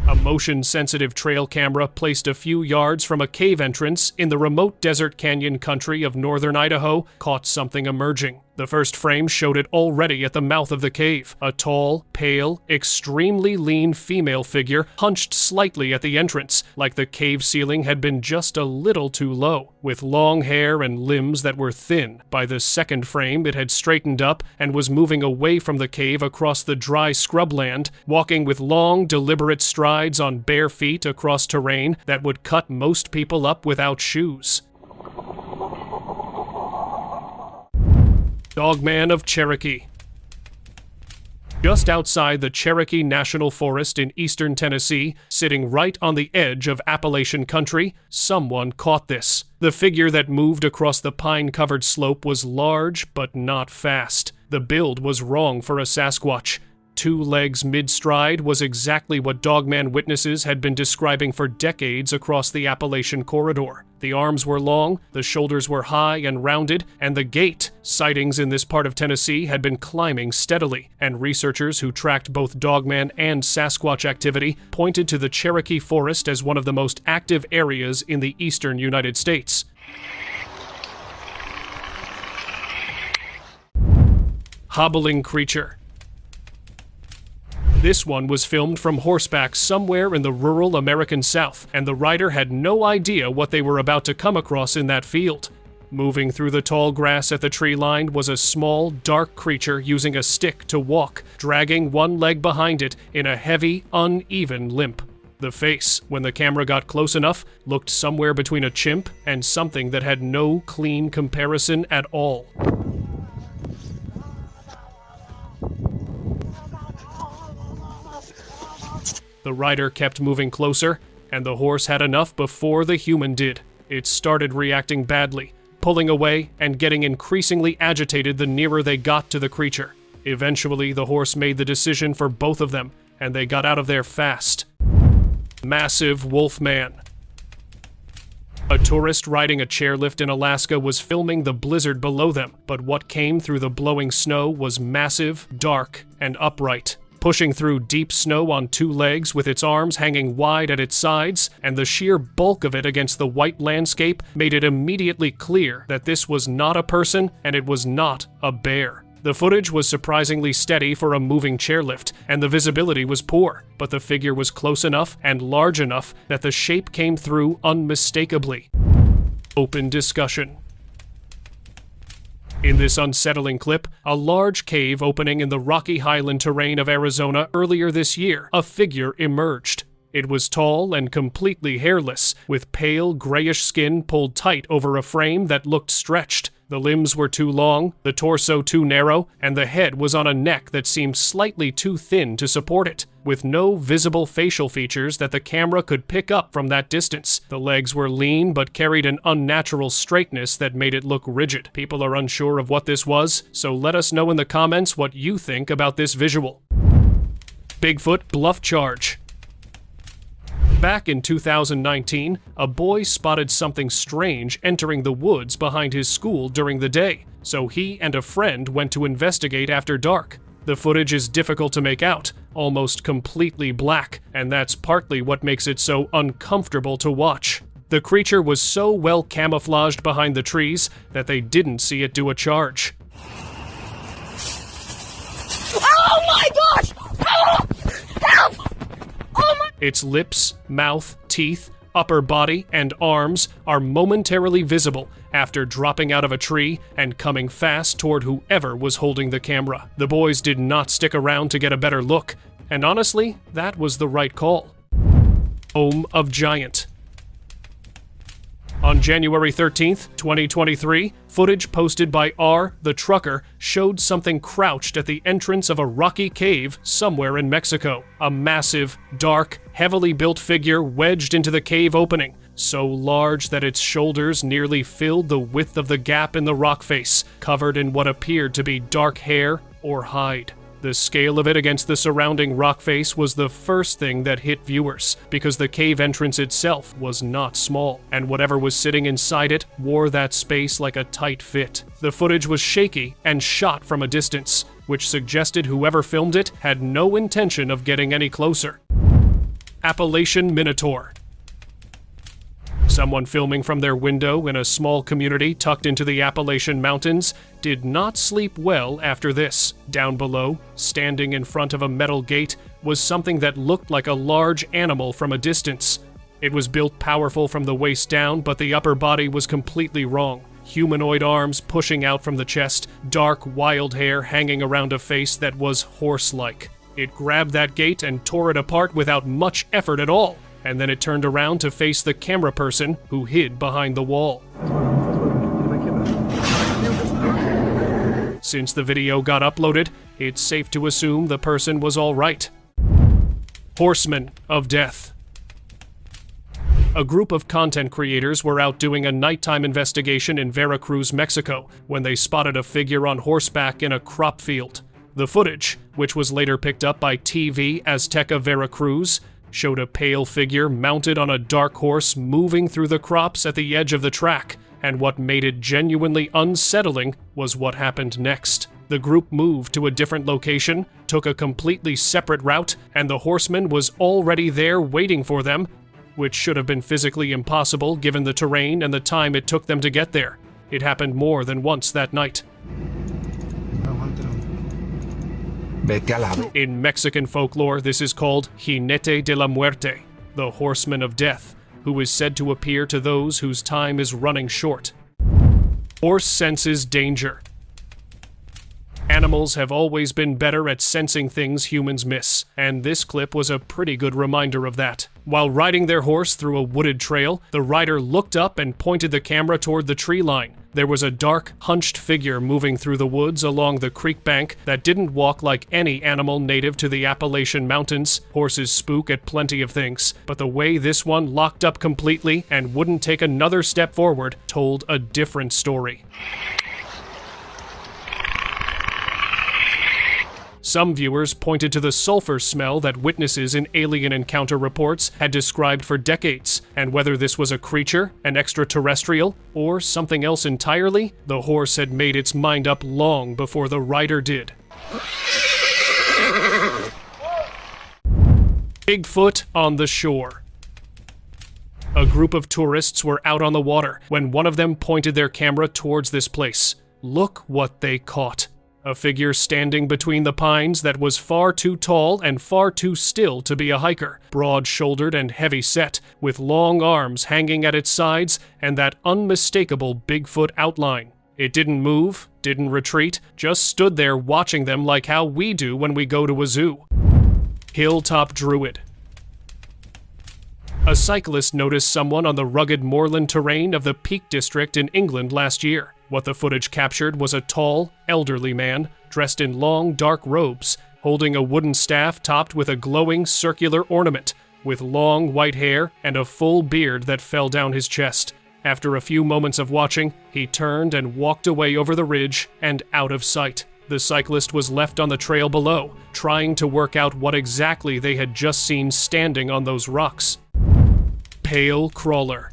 A motion-sensitive trail camera placed a few yards from a cave entrance in the remote desert canyon country of northern Idaho caught something emerging. The first frame showed it already at the mouth of the cave. A tall, pale, extremely lean female figure hunched slightly at the entrance, like the cave ceiling had been just a little too low, with long hair and limbs that were thin. By the second frame, it had straightened up and was moving away from the cave across the dry scrubland, walking with long, deliberate strides on bare feet across terrain that would cut most people up without shoes. Dogman of Cherokee. Just outside the Cherokee National Forest in eastern Tennessee, sitting right on the edge of Appalachian country, someone caught this. The figure that moved across the pine-covered slope was large, but not fast. The build was wrong for a Sasquatch. 2 legs mid-stride was exactly what Dogman witnesses had been describing for decades across the Appalachian corridor. The arms were long, the shoulders were high and rounded, and the gait. Sightings in this part of Tennessee had been climbing steadily, and researchers who tracked both Dogman and Sasquatch activity pointed to the Cherokee Forest as one of the most active areas in the eastern United States. Hobbling creature. This one was filmed from horseback somewhere in the rural American South, and the rider had no idea what they were about to come across in that field. Moving through the tall grass at the tree line was a small, dark creature using a stick to walk, dragging one leg behind it in a heavy, uneven limp. The face, when the camera got close enough, looked somewhere between a chimp and something that had no clean comparison at all. The rider kept moving closer, and the horse had enough before the human did. It started reacting badly, pulling away and getting increasingly agitated the nearer they got to the creature. Eventually, the horse made the decision for both of them, and they got out of there fast. Massive Wolfman. A tourist riding a chairlift in Alaska was filming the blizzard below them, but what came through the blowing snow was massive, dark, and upright. Pushing through deep snow on two legs with its arms hanging wide at its sides, and the sheer bulk of it against the white landscape made it immediately clear that this was not a person and it was not a bear. The footage was surprisingly steady for a moving chairlift, and the visibility was poor, but the figure was close enough and large enough that the shape came through unmistakably. Open discussion. In this unsettling clip, a large cave opening in the rocky highland terrain of Arizona earlier this year, a figure emerged. It was tall and completely hairless, with pale grayish skin pulled tight over a frame that looked stretched. The limbs were too long, the torso too narrow, and the head was on a neck that seemed slightly too thin to support it. With no visible facial features that the camera could pick up from that distance. The legs were lean but carried an unnatural straightness that made it look rigid. People are unsure of what this was, so let us know in the comments what you think about this visual. Bigfoot bluff charge. Back in 2019, a boy spotted something strange entering the woods behind his school during the day, so he and a friend went to investigate after dark. The footage is difficult to make out, almost completely black, and that's partly what makes it so uncomfortable to watch. The creature was so well camouflaged behind the trees that they didn't see it do a charge. Oh my gosh! Help! Help! Oh my... Its lips, mouth, teeth, upper body, and arms are momentarily visible after dropping out of a tree and coming fast toward whoever was holding the camera. The boys did not stick around to get a better look, and honestly, that was the right call. Home of Giant. On January 13th, 2023, footage posted by R. the Trucker showed something crouched at the entrance of a rocky cave somewhere in Mexico. A massive, dark, heavily built figure wedged into the cave opening, so large that its shoulders nearly filled the width of the gap in the rock face, covered in what appeared to be dark hair or hide. The scale of it against the surrounding rock face was the first thing that hit viewers, because the cave entrance itself was not small, and whatever was sitting inside it wore that space like a tight fit. The footage was shaky and shot from a distance, which suggested whoever filmed it had no intention of getting any closer. Appalachian Minotaur. Someone filming from their window in a small community tucked into the Appalachian Mountains did not sleep well after this. Down below, standing in front of a metal gate, was something that looked like a large animal from a distance. It was built powerful from the waist down, but the upper body was completely wrong. Humanoid arms pushing out from the chest, dark, wild hair hanging around a face that was horse-like. It grabbed that gate and tore it apart without much effort at all. And then it turned around to face the camera person who hid behind the wall. Since the video got uploaded, it's safe to assume the person was all right. Horsemen of Death. A group of content creators were out doing a nighttime investigation in Veracruz, Mexico, when they spotted a figure on horseback in a crop field. The footage, which was later picked up by TV Azteca Veracruz, showed a pale figure mounted on a dark horse moving through the crops at the edge of the track, and what made it genuinely unsettling was what happened next. The group moved to a different location, took a completely separate route, and the horseman was already there waiting for them, which should have been physically impossible given the terrain and the time it took them to get there. It happened more than once that night. In Mexican folklore, this is called Jinete de la Muerte, the horseman of death, who is said to appear to those whose time is running short. Horse senses danger. Animals have always been better at sensing things humans miss, and this clip was a pretty good reminder of that. While riding their horse through a wooded trail, the rider looked up and pointed the camera toward the tree line. There was a dark, hunched figure moving through the woods along the creek bank that didn't walk like any animal native to the Appalachian Mountains. Horses spook at plenty of things, but the way this one locked up completely and wouldn't take another step forward told a different story. Some viewers pointed to the sulfur smell that witnesses in alien encounter reports had described for decades, and whether this was a creature, an extraterrestrial, or something else entirely, the horse had made its mind up long before the rider did. Bigfoot on the shore. A group of tourists were out on the water when one of them pointed their camera towards this place. Look what they caught. A figure standing between the pines that was far too tall and far too still to be a hiker, broad-shouldered and heavy-set, with long arms hanging at its sides and that unmistakable Bigfoot outline. It didn't move, didn't retreat, just stood there watching them like how we do when we go to a zoo. Hilltop Druid. A cyclist noticed someone on the rugged moorland terrain of the Peak District in England last year. What the footage captured was a tall, elderly man, dressed in long, dark robes, holding a wooden staff topped with a glowing circular ornament, with long white hair and a full beard that fell down his chest. After a few moments of watching, he turned and walked away over the ridge and out of sight. The cyclist was left on the trail below, trying to work out what exactly they had just seen standing on those rocks. Pale Crawler.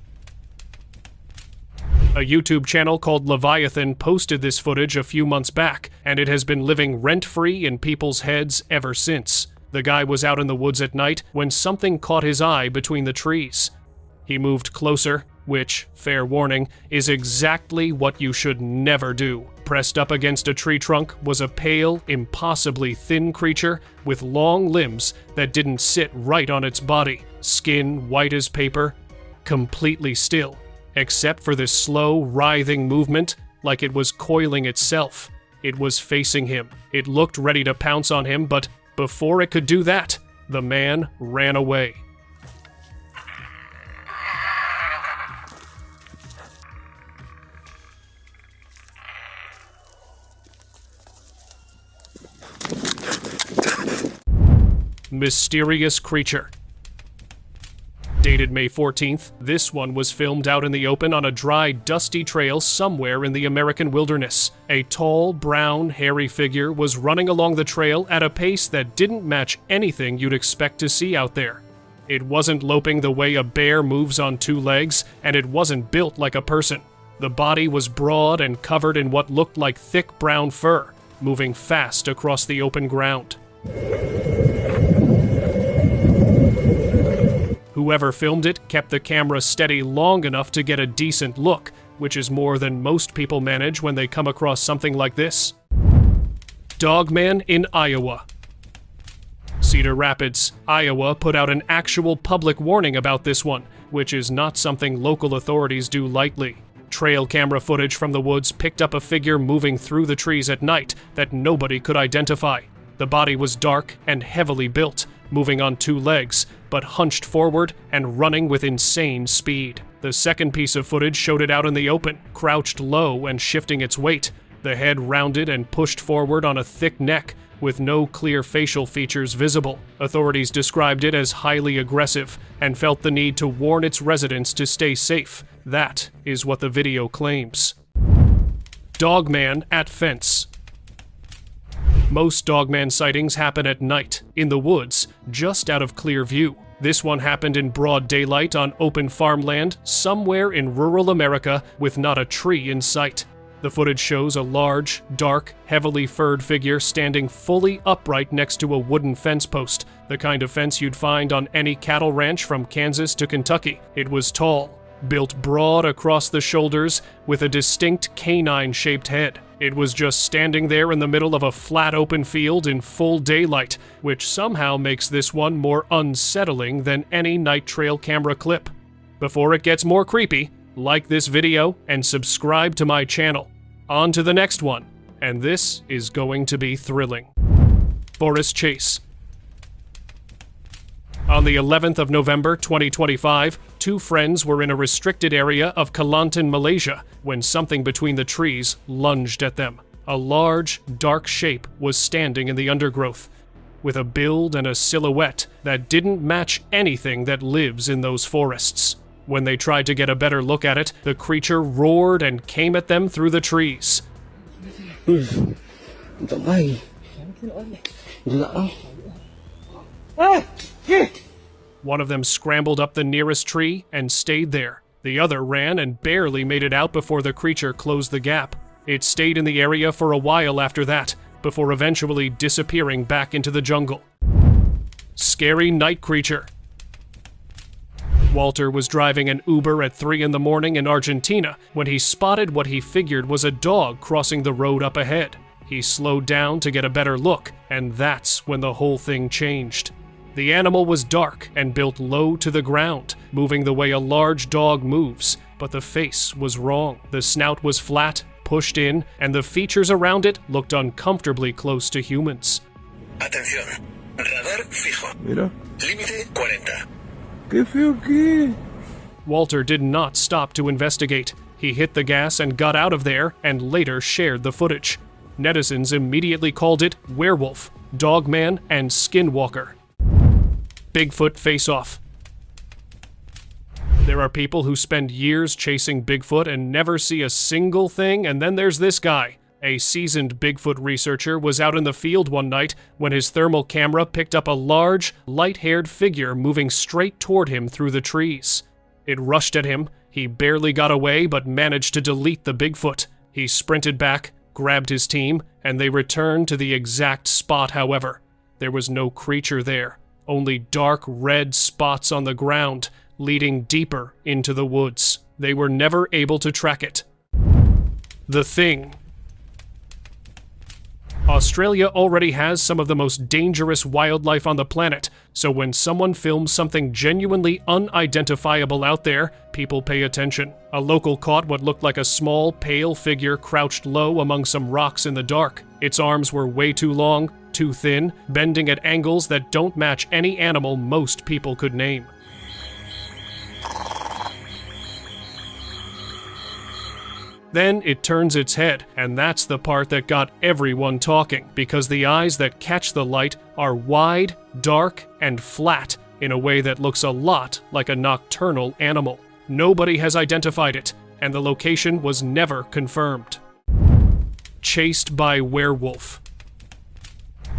A YouTube channel called Leviathan posted this footage a few months back, and it has been living rent-free in people's heads ever since. The guy was out in the woods at night when something caught his eye between the trees. He moved closer, which, fair warning, is exactly what you should never do. Pressed up against a tree trunk was a pale, impossibly thin creature with long limbs that didn't sit right on its body, skin white as paper, completely still, except for this slow, writhing movement like it was coiling itself. It was facing him. It looked ready to pounce on him, but before it could do that, the man ran away. Mysterious creature. Dated May 14th, this one was filmed out in the open on a dry, dusty trail somewhere in the American wilderness. A tall, brown, hairy figure was running along the trail at a pace that didn't match anything you'd expect to see out there. It wasn't loping the way a bear moves on two legs, and it wasn't built like a person. The body was broad and covered in what looked like thick brown fur, moving fast across the open ground. Whoever filmed it kept the camera steady long enough to get a decent look, which is more than most people manage when they come across something like this. Dogman in Iowa. Cedar Rapids, Iowa put out an actual public warning about this one, which is not something local authorities do lightly. Trail camera footage from the woods picked up a figure moving through the trees at night that nobody could identify. The body was dark and heavily built, moving on two legs, but hunched forward and running with insane speed. The second piece of footage showed it out in the open, crouched low and shifting its weight, the head rounded and pushed forward on a thick neck, with no clear facial features visible. Authorities described it as highly aggressive and felt the need to warn its residents to stay safe. That is what the video claims. Dogman at fence. Most dogman sightings happen at night, in the woods, just out of clear view. This one happened in broad daylight on open farmland, somewhere in rural America, with not a tree in sight. The footage shows a large, dark, heavily furred figure standing fully upright next to a wooden fence post, the kind of fence you'd find on any cattle ranch from Kansas to Kentucky. It was tall, built broad across the shoulders, with a distinct canine-shaped head. It was just standing there in the middle of a flat open field in full daylight, which somehow makes this one more unsettling than any night trail camera clip. Before it gets more creepy, like this video and subscribe to my channel. On to the next one, and this is going to be thrilling. Forest Chase. On the 11th of November 2025, two friends were in a restricted area of Kelantan, Malaysia, when something between the trees lunged at them. A large, dark shape was standing in the undergrowth, with a build and a silhouette that didn't match anything that lives in those forests. When they tried to get a better look at it, the creature roared and came at them through the trees. One of them scrambled up the nearest tree and stayed there. The other ran and barely made it out before the creature closed the gap. It stayed in the area for a while after that, before eventually disappearing back into the jungle. Scary night creature. Walter was driving an Uber at 3 in the morning in Argentina when he spotted what he figured was a dog crossing the road up ahead. He slowed down to get a better look, and that's when the whole thing changed. The animal was dark and built low to the ground, moving the way a large dog moves, but the face was wrong. The snout was flat, pushed in, and the features around it looked uncomfortably close to humans. Atención. Radar fijo. Mira. Límite 40. ¿Qué feo qué? Walter did not stop to investigate. He hit the gas and got out of there, and later shared the footage. Netizens immediately called it werewolf, dogman, and skinwalker. Bigfoot face-off. There are people who spend years chasing Bigfoot and never see a single thing, and then there's this guy. A seasoned Bigfoot researcher was out in the field one night when his thermal camera picked up a large, light-haired figure moving straight toward him through the trees. It rushed at him. He barely got away but managed to delete the Bigfoot. He sprinted back, grabbed his team, and they returned to the exact spot, however. There was no creature there, only dark red spots on the ground, leading deeper into the woods. They were never able to track it. The Thing. Australia already has some of the most dangerous wildlife on the planet, so when someone films something genuinely unidentifiable out there, people pay attention. A local caught what looked like a small, pale figure crouched low among some rocks in the dark. Its arms were way too long, too thin, bending at angles that don't match any animal most people could name. Then it turns its head, and that's the part that got everyone talking, because the eyes that catch the light are wide, dark, and flat in a way that looks a lot like a nocturnal animal. Nobody has identified it, and the location was never confirmed. Chased by werewolf.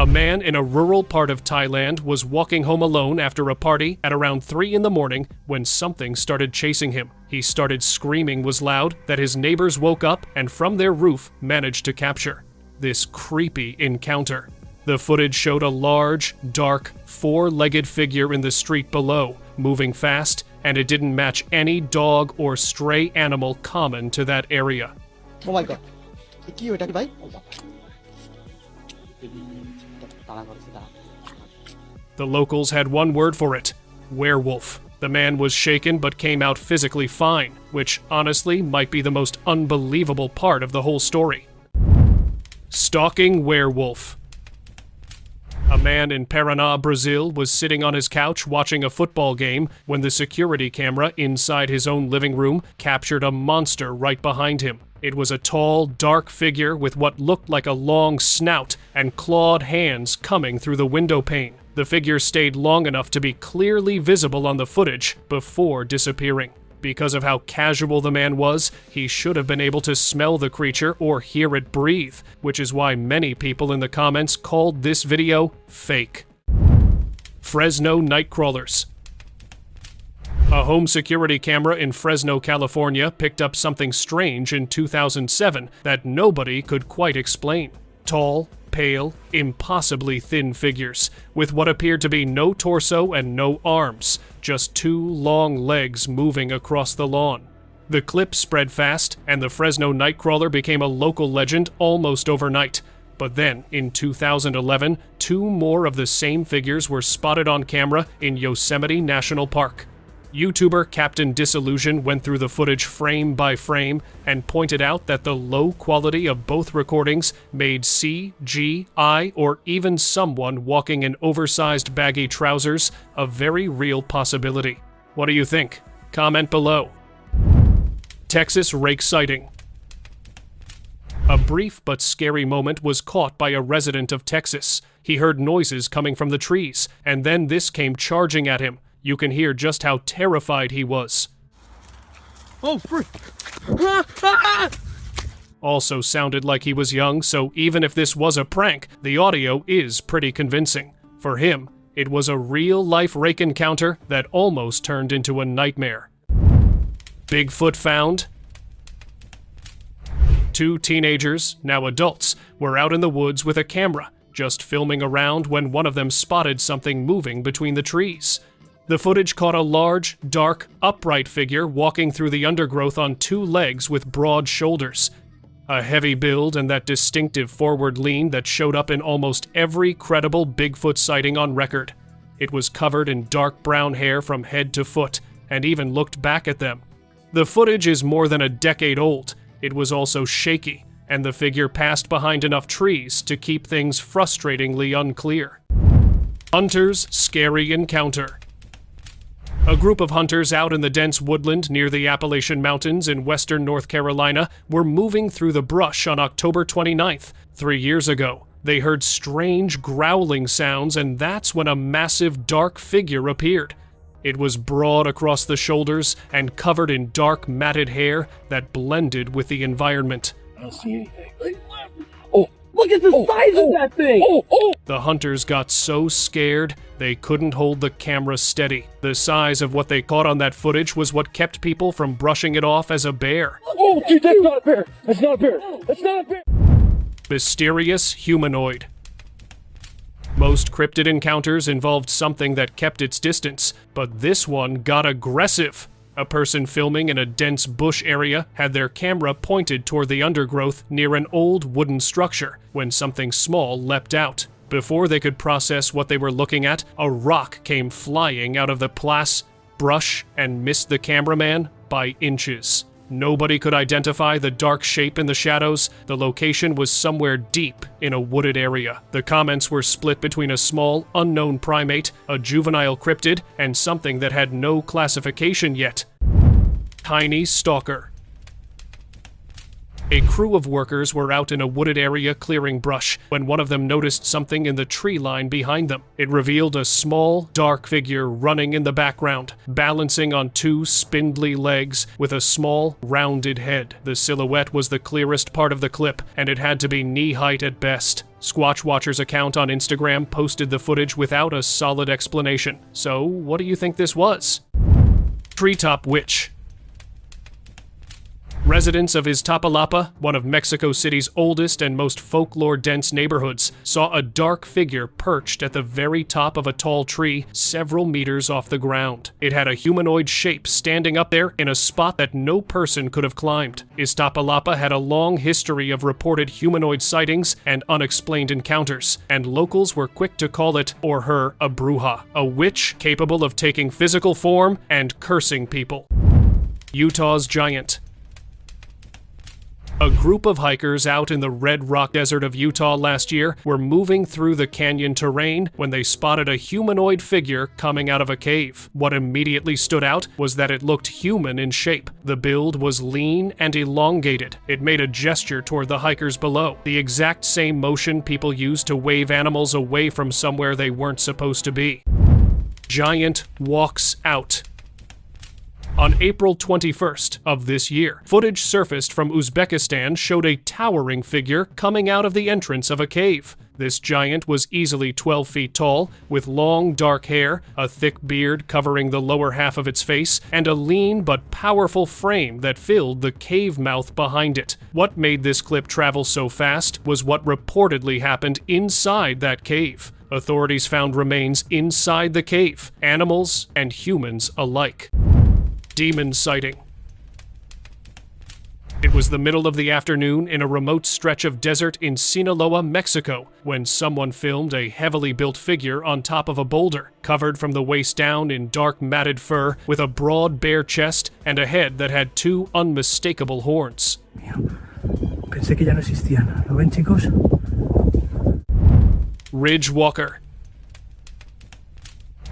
A man in a rural part of Thailand was walking home alone after a party at around 3 in the morning when something started chasing him. He started screaming was loud that his neighbors woke up and from their roof managed to capture this creepy encounter. The footage showed a large, dark, 4-legged figure in the street below, moving fast, and it didn't match any dog or stray animal common to that area. Oh my god. The locals had one word for it: werewolf. The man was shaken but came out physically fine, which honestly might be the most unbelievable part of the whole story. Stalking werewolf. A man in Paraná, Brazil was sitting on his couch watching a football game when the security camera inside his own living room captured a monster right behind him. It was a tall, dark figure with what looked like a long snout and clawed hands coming through the window pane. The figure stayed long enough to be clearly visible on the footage before disappearing. Because of how casual the man was, he should have been able to smell the creature or hear it breathe, which is why many people in the comments called this video fake. Fresno Nightcrawlers. A home security camera in Fresno, California picked up something strange in 2007 that nobody could quite explain. Tall, pale, impossibly thin figures, with what appeared to be no torso and no arms, just 2 long legs moving across the lawn. The clip spread fast, and the Fresno Nightcrawler became a local legend almost overnight. But then, in 2011, 2 more of the same figures were spotted on camera in Yosemite National Park. YouTuber Captain Disillusion went through the footage frame by frame and pointed out that the low quality of both recordings made CGI or even someone walking in oversized baggy trousers a very real possibility. What do you think? Comment below. Texas rake sighting. A brief but scary moment was caught by a resident of Texas. He heard noises coming from the trees, and then this came charging at him. You can hear just how terrified he was. Oh, frick! Also sounded like he was young, so even if this was a prank, the audio is pretty convincing. For him, it was a real-life rake encounter that almost turned into a nightmare. Bigfoot found. 2 teenagers, now adults, were out in the woods with a camera, just filming around when one of them spotted something moving between the trees. The footage caught a large, dark, upright figure walking through the undergrowth on 2 legs with broad shoulders. A heavy build and that distinctive forward lean that showed up in almost every credible Bigfoot sighting on record. It was covered in dark brown hair from head to foot, and even looked back at them. The footage is more than a decade old. It was also shaky, and the figure passed behind enough trees to keep things frustratingly unclear. Hunter's scary encounter. A group of hunters out in the dense woodland near the Appalachian Mountains in western North Carolina were moving through the brush on October 29th, 3 years ago. They heard strange growling sounds, and that's when a massive dark figure appeared. It was broad across the shoulders and covered in dark matted hair that blended with the environment. I don't see anything. Oh, look at the size of that thing! The hunters got so scared, they couldn't hold the camera steady. The size of what they caught on that footage was what kept people from brushing it off as a bear. Oh, dude, that's not a bear! That's not a bear! That's not a bear! Mysterious humanoid. Most cryptid encounters involved something that kept its distance, but this one got aggressive. A person filming in a dense bush area had their camera pointed toward the undergrowth near an old wooden structure when something small leapt out. Before they could process what they were looking at, a rock came flying out of the brush and missed the cameraman by inches. Nobody could identify the dark shape in the shadows. The location was somewhere deep in a wooded area. The comments were split between a small, unknown primate, a juvenile cryptid, and something that had no classification yet. Tiny stalker. A crew of workers were out in a wooded area clearing brush when one of them noticed something in the tree line behind them. It revealed a small, dark figure running in the background, balancing on 2 spindly legs with a small, rounded head. The silhouette was the clearest part of the clip, and it had to be knee-height at best. Squatch Watcher's account on Instagram posted the footage without a solid explanation. So, what do you think this was? Treetop Witch. Residents of Iztapalapa, one of Mexico City's oldest and most folklore-dense neighborhoods, saw a dark figure perched at the very top of a tall tree several meters off the ground. It had a humanoid shape standing up there in a spot that no person could have climbed. Iztapalapa had a long history of reported humanoid sightings and unexplained encounters, and locals were quick to call it, or her, a bruja, a witch capable of taking physical form and cursing people. Utah's giant. A group of hikers out in the Red Rock Desert of Utah last year were moving through the canyon terrain when they spotted a humanoid figure coming out of a cave. What immediately stood out was that it looked human in shape. The build was lean and elongated. It made a gesture toward the hikers below, the exact same motion people use to wave animals away from somewhere they weren't supposed to be. Giant walks out. On April 21st of this year, footage surfaced from Uzbekistan showed a towering figure coming out of the entrance of a cave. This giant was easily 12 feet tall, with long dark hair, a thick beard covering the lower half of its face, and a lean but powerful frame that filled the cave mouth behind it. What made this clip travel so fast was what reportedly happened inside that cave. Authorities found remains inside the cave, animals and humans alike. Demon sighting. It was the middle of the afternoon in a remote stretch of desert in Sinaloa, Mexico, when someone filmed a heavily built figure on top of a boulder, covered from the waist down in dark matted fur, with a broad bare chest and a head that had 2 unmistakable horns. Pensé que ya no existían. ¿Lo ven, chicos? Ridge Walker.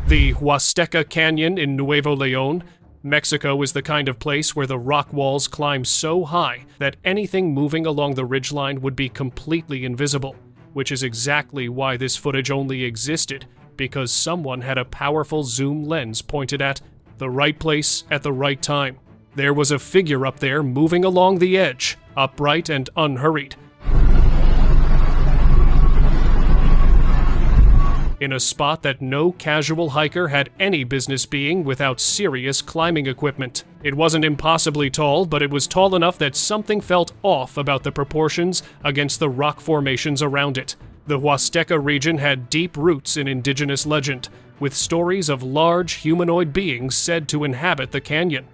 The Huasteca Canyon in Nuevo León, Mexico is the kind of place where the rock walls climb so high that anything moving along the ridgeline would be completely invisible, which is exactly why this footage only existed, because someone had a powerful zoom lens pointed at the right place at the right time. There was a figure up there moving along the edge, upright and unhurried, in a spot that no casual hiker had any business being without serious climbing equipment. It wasn't impossibly tall, but it was tall enough that something felt off about the proportions against the rock formations around it. The Huasteca region had deep roots in indigenous legend, with stories of large humanoid beings said to inhabit the canyon.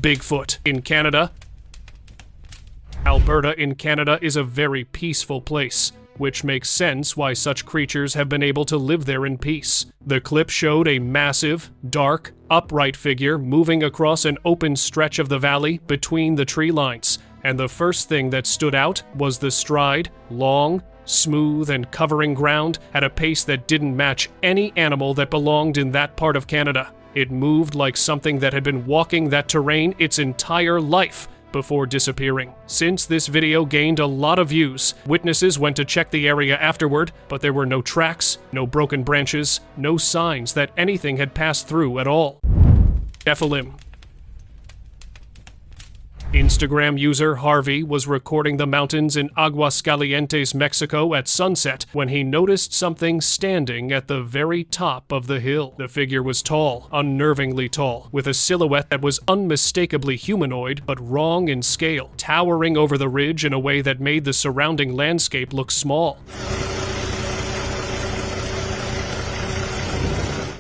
Bigfoot in Canada. Alberta in Canada is a very peaceful place, which makes sense why such creatures have been able to live there in peace. The clip showed a massive, dark, upright figure moving across an open stretch of the valley between the tree lines, and the first thing that stood out was the stride, long, smooth, and covering ground at a pace that didn't match any animal that belonged in that part of Canada. It moved like something that had been walking that terrain its entire life before disappearing. Since this video gained a lot of views, witnesses went to check the area afterward, but there were no tracks, no broken branches, no signs that anything had passed through at all. Nephilim. Instagram user Harvey was recording the mountains in Aguascalientes, Mexico at sunset when he noticed something standing at the very top of the hill. The figure was tall, unnervingly tall, with a silhouette that was unmistakably humanoid but wrong in scale, towering over the ridge in a way that made the surrounding landscape look small.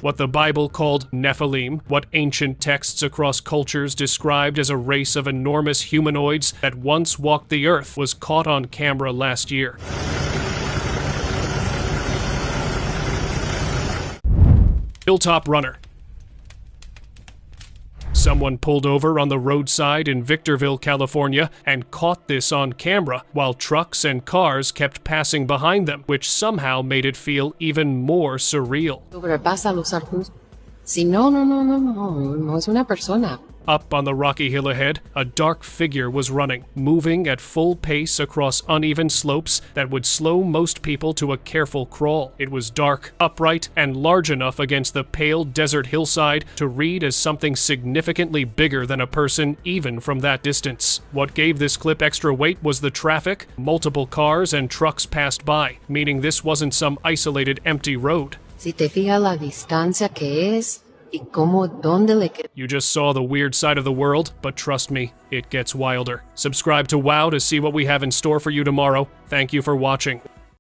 What the Bible called Nephilim, what ancient texts across cultures described as a race of enormous humanoids that once walked the earth, was caught on camera last year. Hilltop runner. Someone pulled over on the roadside in Victorville, California, and caught this on camera, while trucks and cars kept passing behind them, which somehow made it feel even more surreal. No es una persona. Up on the rocky hill ahead, a dark figure was running, moving at full pace across uneven slopes that would slow most people to a careful crawl. It was dark, upright, and large enough against the pale desert hillside to read as something significantly bigger than a person even from that distance. What gave this clip extra weight was the traffic. Multiple cars and trucks passed by, meaning this wasn't some isolated empty road. Si te fijas la distancia que es, y cómo dónde le queda. You just saw the weird side of the world, but trust me, it gets wilder. Subscribe to WOW to see what we have in store for you tomorrow. Thank you for watching.